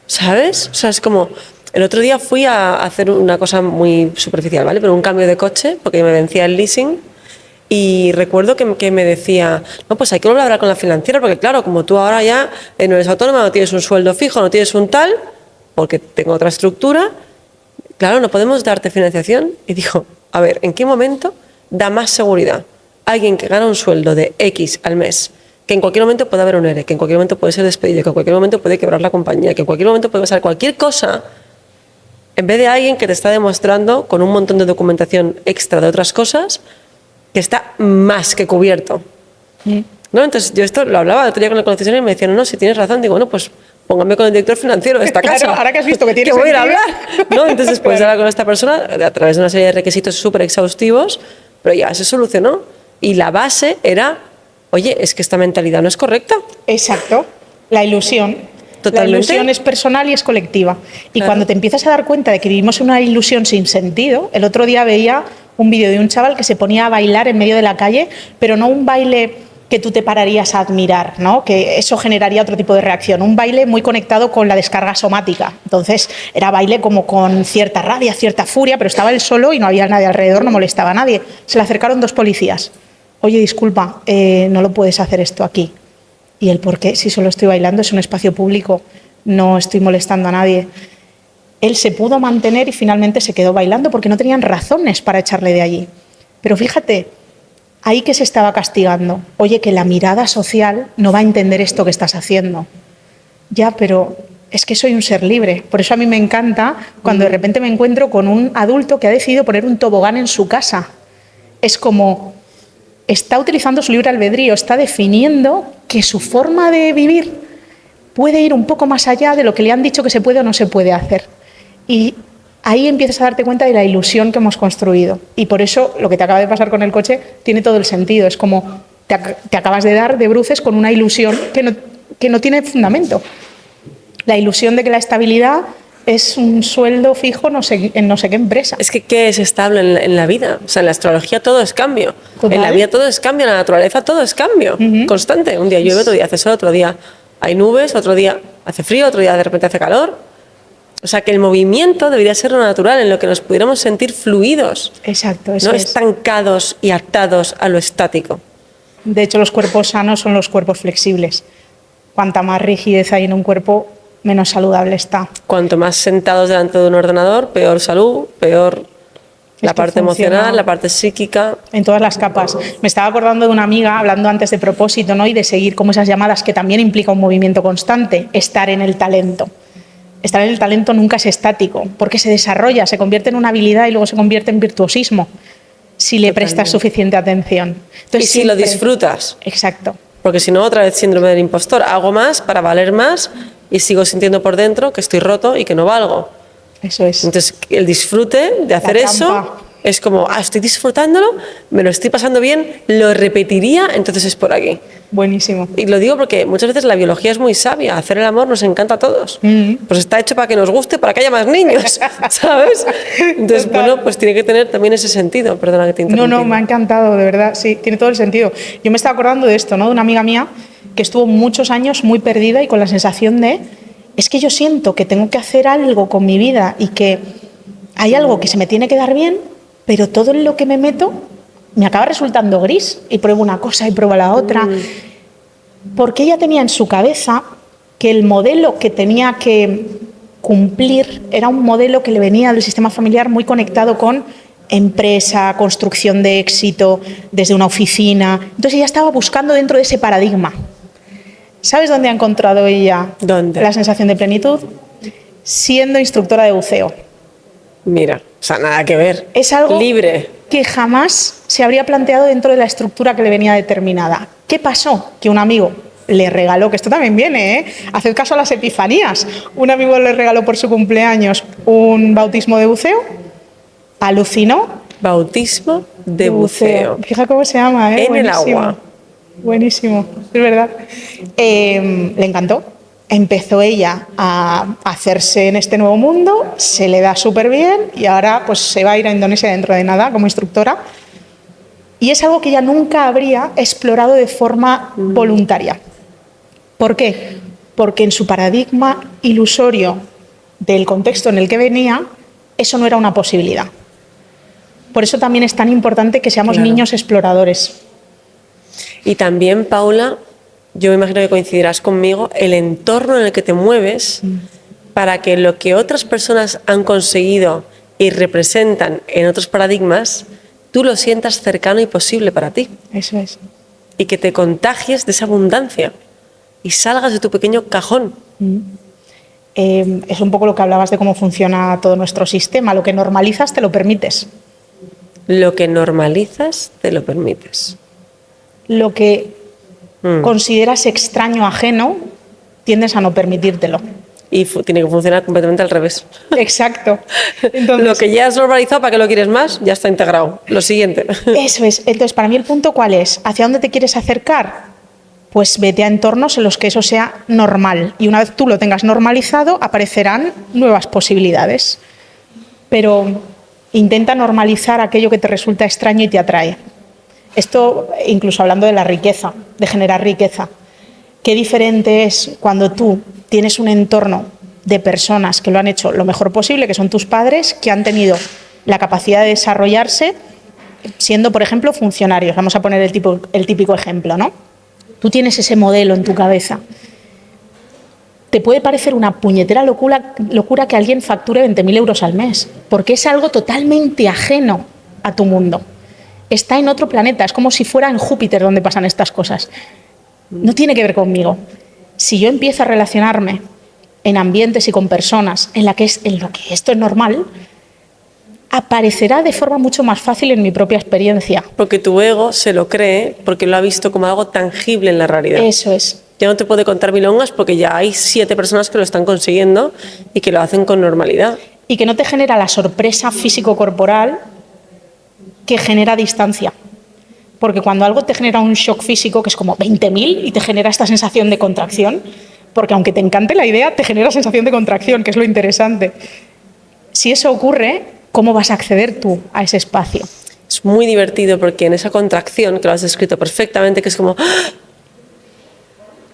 ¿Sabes? O sea, es como... El otro día fui a hacer una cosa muy superficial, ¿vale? Pero un cambio de coche, porque me vencía el leasing, y recuerdo que me decía, no, pues hay que volver a hablar con la financiera, porque claro, como tú ahora ya no eres autónoma, no tienes un sueldo fijo, no tienes un tal, porque tengo otra estructura... Claro, no podemos darte financiación. Y dijo, a ver, ¿en qué momento da más seguridad alguien que gana un sueldo de X al mes, que en cualquier momento puede haber un ERE, que en cualquier momento puede ser despedido, que en cualquier momento puede quebrar la compañía, que en cualquier momento puede pasar cualquier cosa, en vez de alguien que te está demostrando con un montón de documentación extra de otras cosas que está más que cubierto. ¿No? Entonces yo esto lo hablaba el otro día con el concesionario y me decían, no, si tienes razón, digo, bueno, pues póngame con el director financiero de esta Claro, casa. ahora que has visto que tienes voy a ir a sentido. hablar. ¿No? Entonces después de hablar con esta persona a través de una serie de requisitos súper exhaustivos, pero ya se solucionó. Y la base era, oye, es que esta mentalidad no es correcta. Exacto, la ilusión. Totalmente. La ilusión es personal y es colectiva. Y Claro. cuando te empiezas a dar cuenta de que vivimos en una ilusión sin sentido, el otro día veía un vídeo de un chaval que se ponía a bailar en medio de la calle, pero no un baile que tú te pararías a admirar, ¿no? Que eso generaría otro tipo de reacción. Un baile muy conectado con la descarga somática. Entonces era baile como con cierta rabia, cierta furia, pero estaba él solo y no había nadie alrededor, no molestaba a nadie. Se le acercaron 2 policías. Oye, disculpa, no lo puedes hacer esto aquí. ¿Y el por qué? Si solo estoy bailando, es un espacio público, no estoy molestando a nadie. Él se pudo mantener y finalmente se quedó bailando porque no tenían razones para echarle de allí. Pero fíjate, ahí que se estaba castigando. Oye, que la mirada social no va a entender esto que estás haciendo. Ya, pero es que soy un ser libre. Por eso a mí me encanta cuando de repente me encuentro con un adulto que ha decidido poner un tobogán en su casa. Es como, está utilizando su libre albedrío, está definiendo que su forma de vivir puede ir un poco más allá de lo que le han dicho que se puede o no se puede hacer. Y ahí empiezas a darte cuenta de la ilusión que hemos construido. Y por eso lo que te acaba de pasar con el coche tiene todo el sentido. Es como te acabas de dar de bruces con una ilusión que no tiene fundamento. La ilusión de que la estabilidad es un sueldo fijo en no sé qué empresa. Es que ¿qué es estable en la vida? O sea, en la astrología todo es cambio. Total. En la vida todo es cambio, en la naturaleza todo es cambio. Constante. Un día llueve, otro día hace sol, otro día hay nubes, otro día hace frío, otro día de repente hace calor. O sea, que el movimiento debería ser lo natural, en lo que nos pudiéramos sentir fluidos. Exacto, eso no es. estancados y atados a lo estático. De hecho, los cuerpos sanos son los cuerpos flexibles. Cuanta más rigidez hay en un cuerpo, menos saludable está. Cuanto más sentados delante de un ordenador, peor salud, peor la Esto parte funciona emocional, la parte psíquica. en todas las capas. Me estaba acordando de una amiga, hablando antes de propósito, ¿no? Y de seguir como esas llamadas que también implica un movimiento constante, estar en el talento. Estar en el talento nunca es estático, porque se desarrolla, se convierte en una habilidad y luego se convierte en virtuosismo, si le prestas suficiente atención. Entonces, Y si lo disfrutas. Exacto. Porque si no, otra vez síndrome del impostor. Hago más para valer más y sigo sintiendo por dentro que estoy roto y que no valgo. Eso es. Entonces, el disfrute de hacer eso trampa. es como, estoy disfrutándolo, me lo estoy pasando bien, lo repetiría, entonces es por aquí. Buenísimo. Y lo digo porque muchas veces la biología es muy sabia. Hacer el amor nos encanta a todos. Pues está hecho para que nos guste, para que haya más niños, ¿sabes? Entonces, Total. bueno, pues tiene que tener también ese sentido. Perdona que te interrumpa. No, me ha encantado, de verdad, sí, tiene todo el sentido. Yo me estaba acordando de esto, ¿no? De una amiga mía que estuvo muchos años muy perdida y con la sensación de, es que yo siento que tengo que hacer algo con mi vida y que hay algo que se me tiene que dar bien, pero todo en lo que me meto me acaba resultando gris y pruebo una cosa y pruebo la otra. Porque ella tenía en su cabeza que el modelo que tenía que cumplir era un modelo que le venía del sistema familiar muy conectado con empresa, construcción de éxito, desde una oficina. Entonces ella estaba buscando dentro de ese paradigma. ¿Sabes dónde ha encontrado ella ¿Dónde? la sensación de plenitud? Siendo instructora de buceo. Mira, o sea, nada que ver. Es algo libre. que jamás se habría planteado dentro de la estructura que le venía determinada. ¿Qué pasó? Que un amigo le regaló, que esto también viene, ¿eh? Haced caso a las epifanías. Un amigo le regaló por su cumpleaños un bautismo de buceo, alucinó. Bautismo de buceo. Fija cómo se llama, ¿eh? En Buenísimo. el agua. Buenísimo, es verdad. Le encantó. Empezó ella a hacerse en este nuevo mundo, se le da súper bien y ahora pues se va a ir a Indonesia dentro de nada como instructora. Y es algo que ella nunca habría explorado de forma voluntaria. ¿Por qué? Porque en su paradigma ilusorio del contexto en el que venía, eso no era una posibilidad. Por eso también es tan importante que seamos niños exploradores. Y también, Paula, yo me imagino que coincidirás conmigo, el entorno en el que te mueves para que lo que otras personas han conseguido y representan en otros paradigmas, tú lo sientas cercano y posible para ti. Eso es. Y que te contagies de esa abundancia y salgas de tu pequeño cajón. es un poco lo que hablabas de cómo funciona todo nuestro sistema. Lo que normalizas te lo permites. Lo que normalizas, te lo permites. Lo que consideras extraño, ajeno, tiendes a no permitírtelo. Y tiene que funcionar completamente al revés. Exacto. Entonces, lo que ya has normalizado, ¿para qué lo quieres más? Ya está integrado. Lo siguiente. Eso es. Entonces, para mí el punto, ¿cuál es? ¿Hacia dónde te quieres acercar? Pues vete a entornos en los que eso sea normal. Y una vez tú lo tengas normalizado, aparecerán nuevas posibilidades. Pero intenta normalizar aquello que te resulta extraño y te atrae. Esto, incluso hablando de la riqueza, de generar riqueza. Qué diferente es cuando tú tienes un entorno de personas que lo han hecho lo mejor posible, que son tus padres, que han tenido la capacidad de desarrollarse siendo, por ejemplo, funcionarios. Vamos a poner el típico ejemplo, ¿no? Tú tienes ese modelo en tu cabeza. Te puede parecer una puñetera locura que alguien facture 20.000 euros al mes, porque es algo totalmente ajeno a tu mundo. Está en otro planeta, es como si fuera en Júpiter donde pasan estas cosas. No tiene que ver conmigo. Si yo empiezo a relacionarme en ambientes y con personas en lo que esto es normal, aparecerá de forma mucho más fácil en mi propia experiencia. Porque tu ego se lo cree porque lo ha visto como algo tangible en la realidad. Eso es. Ya no te puede contar milongas porque ya hay 7 personas que lo están consiguiendo y que lo hacen con normalidad. Y que no te genera la sorpresa físico-corporal que genera distancia. Porque cuando algo te genera un shock físico, que es como 20.000, y te genera esta sensación de contracción, porque aunque te encante la idea, te genera sensación de contracción, que es lo interesante. Si eso ocurre, ¿cómo vas a acceder tú a ese espacio? Es muy divertido porque en esa contracción, que lo has descrito perfectamente, que es como...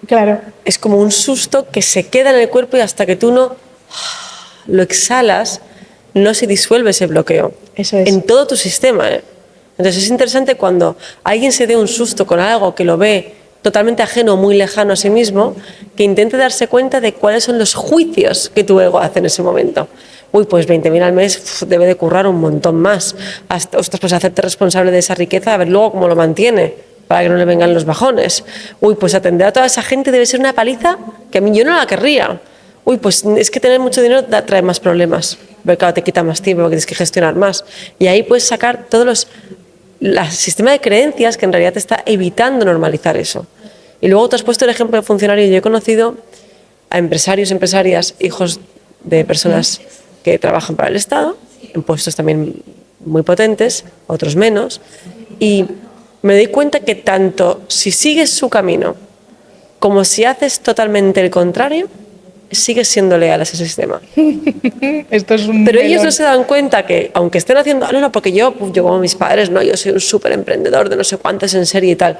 Claro. Es como un susto que se queda en el cuerpo y hasta que tú no lo exhalas, no se disuelve ese bloqueo. Eso es. En todo tu sistema, ¿eh? Entonces es interesante cuando alguien se dé un susto con algo que lo ve totalmente ajeno, muy lejano a sí mismo, que intente darse cuenta de cuáles son los juicios que tu ego hace en ese momento. Uy, pues 20.000 al mes debe de currar un montón más. Ostras, pues hacerte responsable de esa riqueza, a ver luego cómo lo mantiene, para que no le vengan los bajones. Uy, pues atender a toda esa gente debe ser una paliza que a mí yo no la querría. Uy, pues es que tener mucho dinero trae más problemas, porque claro, te quita más tiempo, porque tienes que gestionar más. Y ahí puedes sacar todos el sistema de creencias que en realidad te está evitando normalizar eso. Y luego te has puesto el ejemplo de funcionario. Yo he conocido a empresarios, empresarias, hijos de personas que trabajan para el Estado, en puestos también muy potentes, otros menos, y me doy cuenta que tanto si sigues su camino como si haces totalmente el contrario, sigues siendo leal a ese sistema. Esto es un Pero melón. ellos no se dan cuenta que, aunque estén haciendo, no, porque yo como mis padres, no, yo soy un súper emprendedor de no sé cuántas en serie y tal.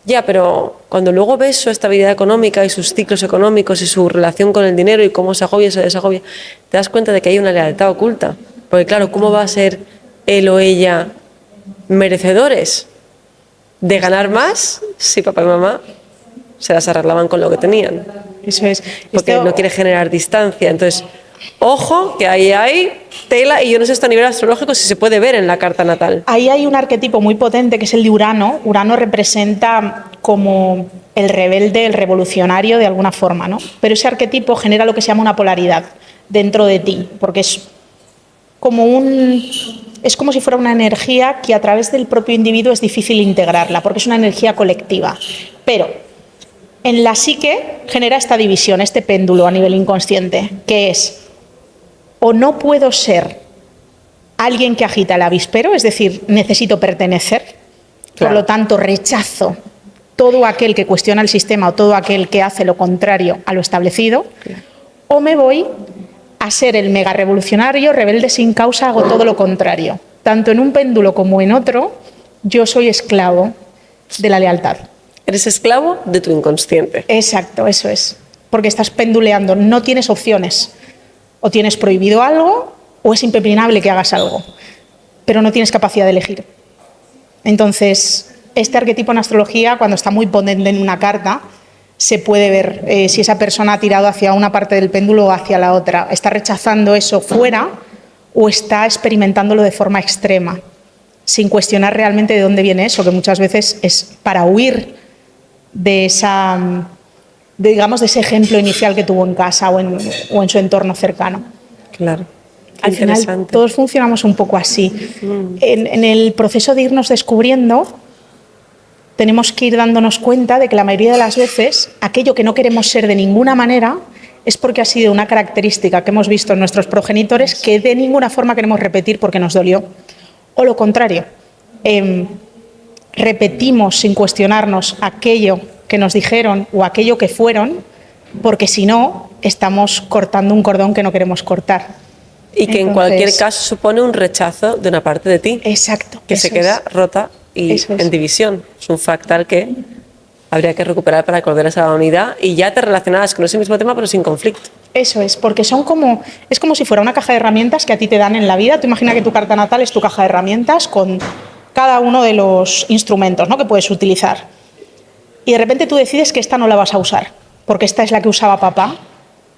Ya, pero cuando luego ves su estabilidad económica y sus ciclos económicos y su relación con el dinero y cómo se agobia y se desagobia, te das cuenta de que hay una lealtad oculta. Porque claro, ¿cómo va a ser él o ella merecedores de ganar más si papá y mamá se las arreglaban con lo que tenían? Eso es. Porque no quiere generar distancia. Entonces, ojo, que ahí hay tela, y yo no sé esto a nivel astrológico si se puede ver en la carta natal. Ahí hay un arquetipo muy potente que es el de Urano. Urano representa como el rebelde, el revolucionario de alguna forma, ¿no? Pero ese arquetipo genera lo que se llama una polaridad dentro de ti, porque es como si fuera una energía que a través del propio individuo es difícil integrarla, porque es una energía colectiva. Pero en la psique genera esta división, este péndulo a nivel inconsciente, que es: o no puedo ser alguien que agita el avispero, es decir, necesito pertenecer, Claro. por lo tanto rechazo todo aquel que cuestiona el sistema o todo aquel que hace lo contrario a lo establecido, o me voy a ser el mega revolucionario, rebelde sin causa, hago todo lo contrario. Tanto en un péndulo como en otro, yo soy esclavo de la lealtad. Eres esclavo de tu inconsciente. Exacto, eso es. Porque estás penduleando, no tienes opciones. O tienes prohibido algo o es impepinable que hagas algo, pero no tienes capacidad de elegir. Entonces, este arquetipo en astrología, cuando está muy potente en una carta, se puede ver si esa persona ha tirado hacia una parte del péndulo o hacia la otra. Está rechazando eso fuera o está experimentándolo de forma extrema, sin cuestionar realmente de dónde viene eso, que muchas veces es para huir de esa digamos, de ese ejemplo inicial que tuvo en casa o en su entorno cercano. Claro. Al final todos funcionamos un poco así. En el proceso de irnos descubriendo, tenemos que ir dándonos cuenta de que la mayoría de las veces aquello que no queremos ser de ninguna manera es porque ha sido una característica que hemos visto en nuestros progenitores que de ninguna forma queremos repetir porque nos dolió. O lo contrario, repetimos sin cuestionarnos aquello que nos dijeron o aquello que fueron, porque si no, estamos cortando un cordón que no queremos cortar. Y que en cualquier caso supone un rechazo de una parte de ti. Exacto. Que se queda rota y en división. Es un fractal que habría que recuperar para que volvieras a la unidad y ya te relacionaras con ese mismo tema pero sin conflicto. Eso es, porque es como si fuera una caja de herramientas que a ti te dan en la vida. Tú imagina que tu carta natal es tu caja de herramientas con cada uno de los instrumentos, ¿no?, que puedes utilizar. Y de repente tú decides que esta no la vas a usar, porque esta es la que usaba papá,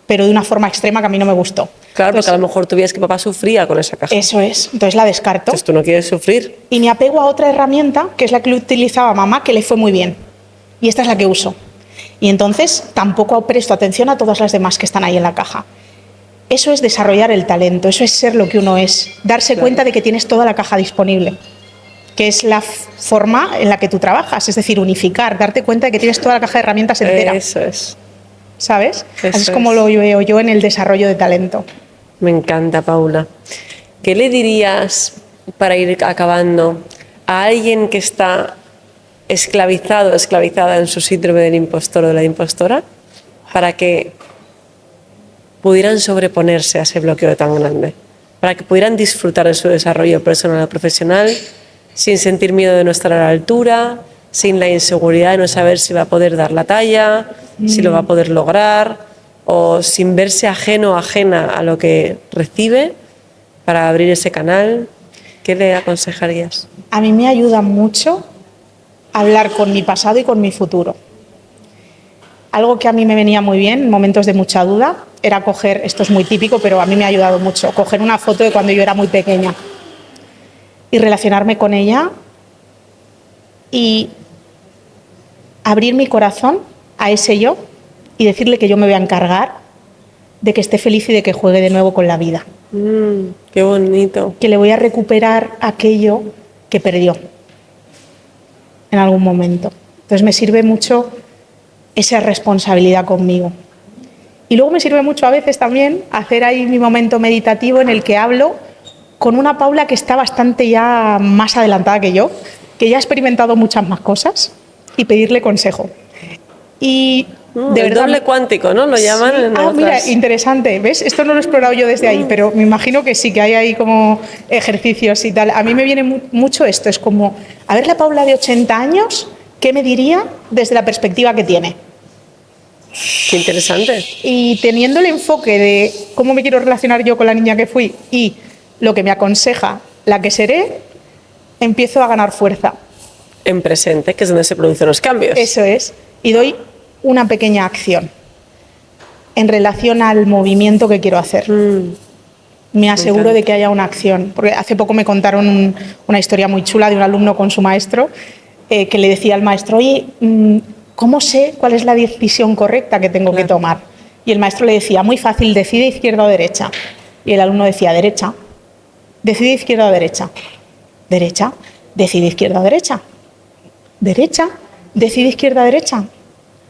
pero de una forma extrema que a mí no me gustó. Claro, entonces, porque a lo mejor tú veías que papá sufría con esa caja. Eso es, entonces la descarto. Entonces tú no quieres sufrir. Y me apego a otra herramienta, que es la que utilizaba mamá, que le fue muy bien. Y esta es la que uso. Y entonces tampoco presto atención a todas las demás que están ahí en la caja. Eso es desarrollar el talento, eso es ser lo que uno es. Darse cuenta de que tienes toda la caja disponible, que es la forma en la que tú trabajas, es decir, unificar, darte cuenta de que tienes toda la caja de herramientas entera. Eso es. ¿Sabes? Así es como lo veo yo en el desarrollo de talento. Me encanta, Paula. ¿Qué le dirías, para ir acabando, a alguien que está esclavizado o esclavizada en su síndrome del impostor o de la impostora, para que pudieran sobreponerse a ese bloqueo tan grande, para que pudieran disfrutar de su desarrollo personal o profesional sin sentir miedo de no estar a la altura, sin la inseguridad de no saber si va a poder dar la talla, si lo va a poder lograr, o sin verse ajeno o ajena a lo que recibe, para abrir ese canal? ¿Qué le aconsejarías? A mí me ayuda mucho hablar con mi pasado y con mi futuro. Algo que a mí me venía muy bien en momentos de mucha duda era coger, esto es muy típico, pero a mí me ha ayudado mucho, coger una foto de cuando yo era muy pequeña y relacionarme con ella y abrir mi corazón a ese yo y decirle que yo me voy a encargar de que esté feliz y de que juegue de nuevo con la vida. Qué bonito. Que le voy a recuperar aquello que perdió en algún momento. Entonces me sirve mucho esa responsabilidad conmigo. Y luego me sirve mucho a veces también hacer ahí mi momento meditativo en el que hablo con una Paula que está bastante ya más adelantada que yo, que ya ha experimentado muchas más cosas, y pedirle consejo. Y de verdad, doble cuántico, ¿no? Lo llaman en otras... mira, interesante, ¿ves? Esto no lo he explorado yo desde ahí, pero me imagino que sí, que hay ahí como ejercicios y tal. A mí me viene mucho esto, es como, a ver la Paula de 80 años, ¿qué me diría desde la perspectiva que tiene? Qué interesante. Y teniendo el enfoque de cómo me quiero relacionar yo con la niña que fui y lo que me aconseja la que seré, empiezo a ganar fuerza. En presente, que es donde se producen los cambios. Eso es. Y doy una pequeña acción en relación al movimiento que quiero hacer. Me aseguro de que haya una acción. Porque hace poco me contaron una historia muy chula de un alumno con su maestro que le decía al maestro, oye, ¿cómo sé cuál es la decisión correcta que tengo que tomar? Y el maestro le decía, muy fácil, decide izquierda o derecha. Y el alumno decía, derecha. Decide izquierda o derecha. Derecha. Decide izquierda o derecha. Derecha. Decide izquierda o derecha.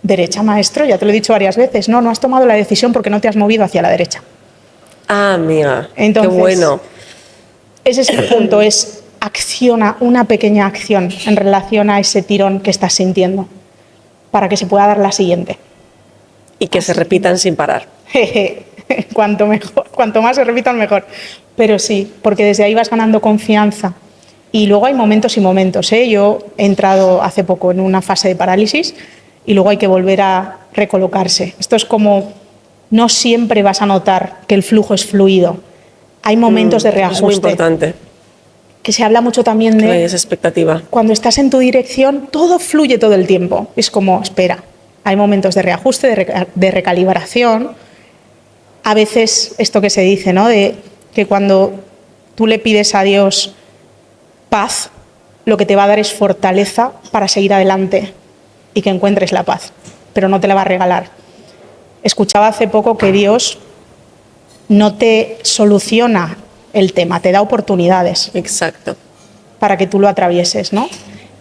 Derecha, maestro, ya te lo he dicho varias veces. No, no has tomado la decisión porque no te has movido hacia la derecha. Ah, amiga, entonces, qué bueno. Ese es el punto, es acciona una pequeña acción en relación a ese tirón que estás sintiendo para que se pueda dar la siguiente. Y que se repitan sin parar. Cuanto mejor, cuanto más se repitan mejor. Pero sí, porque desde ahí vas ganando confianza. Y luego hay momentos y momentos, ¿eh? Yo he entrado hace poco en una fase de parálisis y luego hay que volver a recolocarse. Esto es como, no siempre vas a notar que el flujo es fluido. Hay momentos de reajuste. Es muy importante. Que se habla mucho también de... Que no hay esa expectativa. Cuando estás en tu dirección, todo fluye todo el tiempo. Es como, espera, hay momentos de reajuste, de recalibración. A veces, esto que se dice, ¿no? De que cuando tú le pides a Dios paz, lo que te va a dar es fortaleza para seguir adelante y que encuentres la paz. pero no te la va a regalar. Escuchaba hace poco que Dios no te soluciona el tema, te da oportunidades. Exacto. Para que tú lo atravieses, ¿no?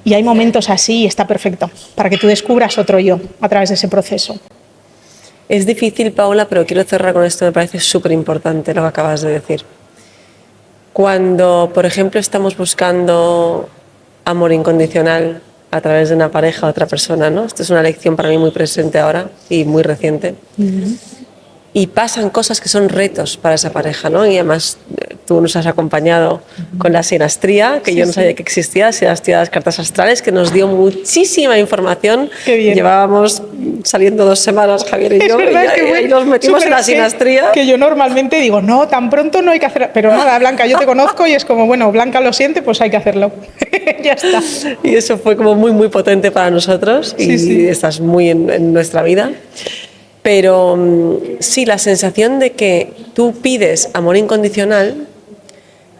Y hay momentos así y está perfecto, para que tú descubras otro yo a través de ese proceso. Es difícil, Paula, pero quiero cerrar con esto, me parece súper importante lo que acabas de decir. Cuando, por ejemplo, estamos buscando amor incondicional a través de una pareja o otra persona, ¿no? Esto es una lección para mí muy presente ahora y muy reciente. Y pasan cosas que son retos para esa pareja, ¿no? Y además tú nos has acompañado con la sinastría, que yo no sabía que existía, la sinastría de las cartas astrales, que nos dio muchísima información. Qué bien. Llevábamos saliendo 2 semanas, Javier y yo, y nos metimos en la sinastría. Que yo normalmente digo, no, tan pronto no hay que hacer. Pero nada, Blanca, yo te conozco y es como, bueno, Blanca lo siente, pues hay que hacerlo. Ya está. Y eso fue como muy, muy potente para nosotros y estás muy en nuestra vida. Pero sí, la sensación de que tú pides amor incondicional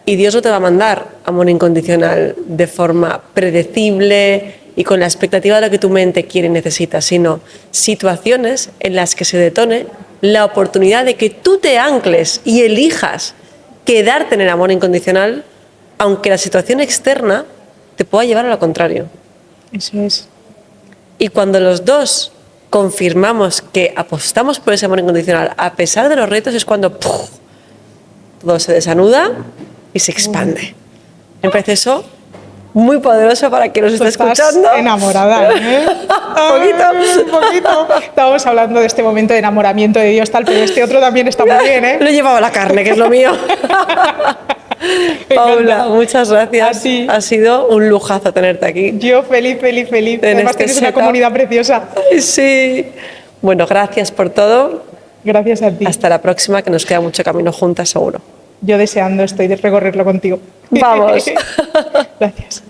y Dios no te va a mandar amor incondicional de forma predecible y con la expectativa de lo que tu mente quiere y necesita, sino situaciones en las que se detone la oportunidad de que tú te ancles y elijas quedarte en el amor incondicional, aunque la situación externa te pueda llevar a lo contrario. Eso es. Y cuando los dos confirmamos que apostamos por ese amor incondicional a pesar de los retos, es cuando ¡puf!, todo se desanuda y se expande. Me parece eso muy poderoso para quien nos esté escuchando. Enamorada, ¿eh? Un poquito. Estábamos hablando de este momento de enamoramiento de Dios, tal, pero este otro también está muy bien, ¿eh? Lo he llevado a la carne, que es lo mío. Paula, muchas gracias. Ha sido un lujazo tenerte aquí. Yo feliz. Además tienes una comunidad preciosa. Sí. Bueno, gracias por todo. Gracias a ti. Hasta la próxima, que nos queda mucho camino juntas, seguro. Yo deseando estoy de recorrerlo contigo. Vamos. Gracias.